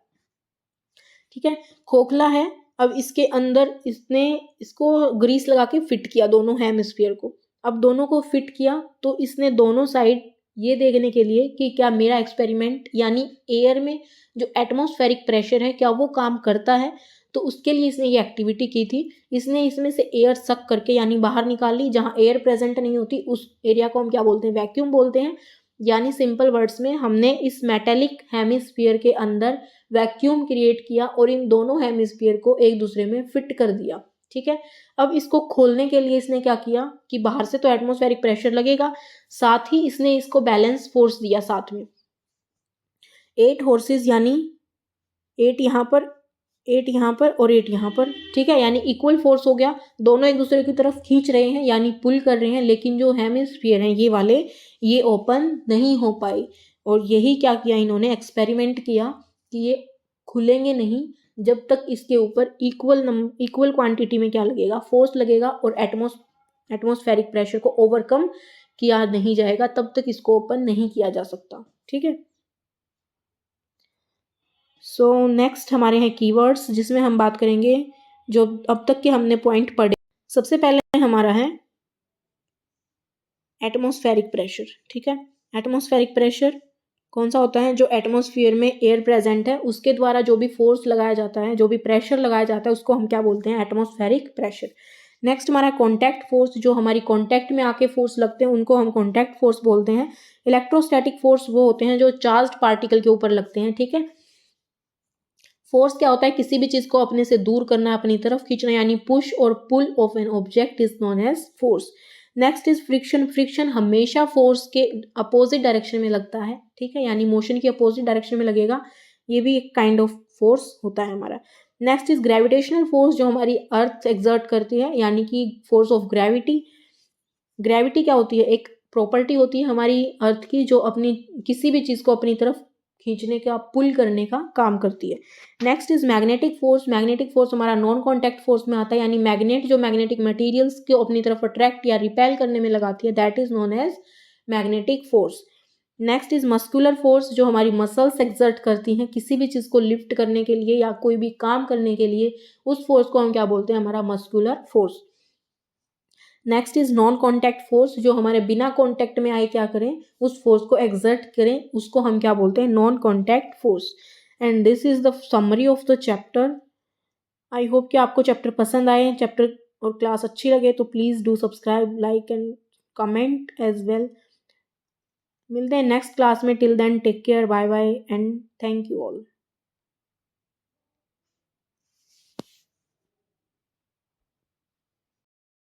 ठीक है, खोखला है। अब इसके अंदर इसने इसको ग्रीस लगा के फिट किया दोनों हेमिस्फीयर को। अब दोनों को फिट किया तो इसने दोनों साइड ये देखने के लिए कि क्या मेरा एक्सपेरिमेंट यानी एयर में जो एटमॉस्फेरिक प्रेशर है क्या वो काम करता है, तो उसके लिए इसने ये एक्टिविटी की थी। इसने इसमें से एयर सक करके यानी बाहर निकाल ली, जहाँ एयर प्रेजेंट नहीं होती उस एरिया को हम क्या बोलते हैं, वैक्यूम बोलते हैं। यानी सिंपल वर्ड्स में हमने इस मेटेलिक हेमिस्फीयर के अंदर वैक्यूम क्रिएट किया और इन दोनों हेमिस्फीयर को एक दूसरे में फिट कर दिया, ठीक है। अब इसको खोलने के लिए इसने क्या किया कि बाहर से तो एटमॉस्फेरिक प्रेशर लगेगा, साथ ही इसने इसको बैलेंस फोर्स दिया साथ में। 8 हॉर्सेस यानी 8 यहाँ पर, 8 यहाँ पर और 8 यहाँ पर, ठीक है। यानी इक्वल फोर्स हो गया, दोनों एक दूसरे की तरफ खींच रहे हैं यानी पुल कर रहे हैं, लेकिन जो हेमिस्फीयर हैं ये वाले ये ओपन नहीं हो पाए। और यही क्या किया इन्होंने, एक्सपेरिमेंट किया कि ये खुलेंगे नहीं जब तक इसके ऊपर इक्वल क्वांटिटी में क्या लगेगा, फोर्स लगेगा और एटमॉस्फेरिक प्रेशर को ओवरकम किया नहीं जाएगा, तब तक इसको ओपन नहीं किया जा सकता, ठीक है। सो नेक्स्ट हमारे हैं कीवर्ड्स, जिसमें हम बात करेंगे जो अब तक के हमने पॉइंट पढ़े। सबसे पहले हमारा है एटमॉस्फेरिक प्रेशर, ठीक है। एटमॉस्फेरिक प्रेशर कौन सा होता है, जो एटमॉस्फेयर में एयर प्रेजेंट है उसके द्वारा जो भी फोर्स लगाया जाता है, जो भी प्रेशर लगाया जाता है उसको हम क्या बोलते हैं, एटमॉस्फेरिक प्रेशर। नेक्स्ट हमारा कॉन्टैक्ट फोर्स, जो हमारी कॉन्टैक्ट में आके फोर्स लगते हैं उनको हम कॉन्टैक्ट फोर्स बोलते हैं। इलेक्ट्रोस्टैटिक फोर्स वो होते हैं जो चार्ज्ड पार्टिकल के ऊपर लगते हैं, ठीक है। फोर्स क्या होता है, किसी भी चीज को अपने से दूर करना, अपनी तरफ खींचना, यानी पुश और pull of an object is known as force. Next is friction. Friction हमेशा फोर्स के अपोजिट डायरेक्शन में लगता है, ठीक है, यानी मोशन के अपोजिट डायरेक्शन में लगेगा, ये भी एक काइंड ऑफ फोर्स होता है हमारा। नेक्स्ट इज ग्रेविटेशनल फोर्स, जो हमारी अर्थ एक्सर्ट करती है, यानी कि फोर्स ऑफ ग्रेविटी। ग्रेविटी क्या होती है, एक प्रॉपर्टी होती है हमारी अर्थ की जो अपनी किसी भी चीज को अपनी तरफ खींचने का, पुल करने का काम करती है। Next is magnetic force. Magnetic force हमारा नॉन कॉन्टैक्ट फोर्स में आता है, यानी मैग्नेट जो मैग्नेटिक मटेरियल्स को अपनी तरफ अट्रैक्ट या रिपेल करने में लगाती है, that is known as magnetic force. Next is muscular force, जो हमारी मसल्स एक्सर्ट करती हैं किसी भी चीज़ को लिफ्ट करने के लिए या कोई भी काम करने के लिए, उस फोर्स को हम क्या बोलते हैं, हमारा muscular force. Next is non contact force, जो हमारे बिना कॉन्टैक्ट में आए क्या करें, उस फोर्स को एक्सर्ट करें, उसको हम क्या बोलते हैं, non contact force. And this is the summary of the chapter. I hope कि आपको चैप्टर पसंद आए, चैप्टर और क्लास अच्छी लगे तो please do subscribe, like and comment as well. मिलते हैं नेक्स्ट क्लास में, till then take care, bye bye and thank you all.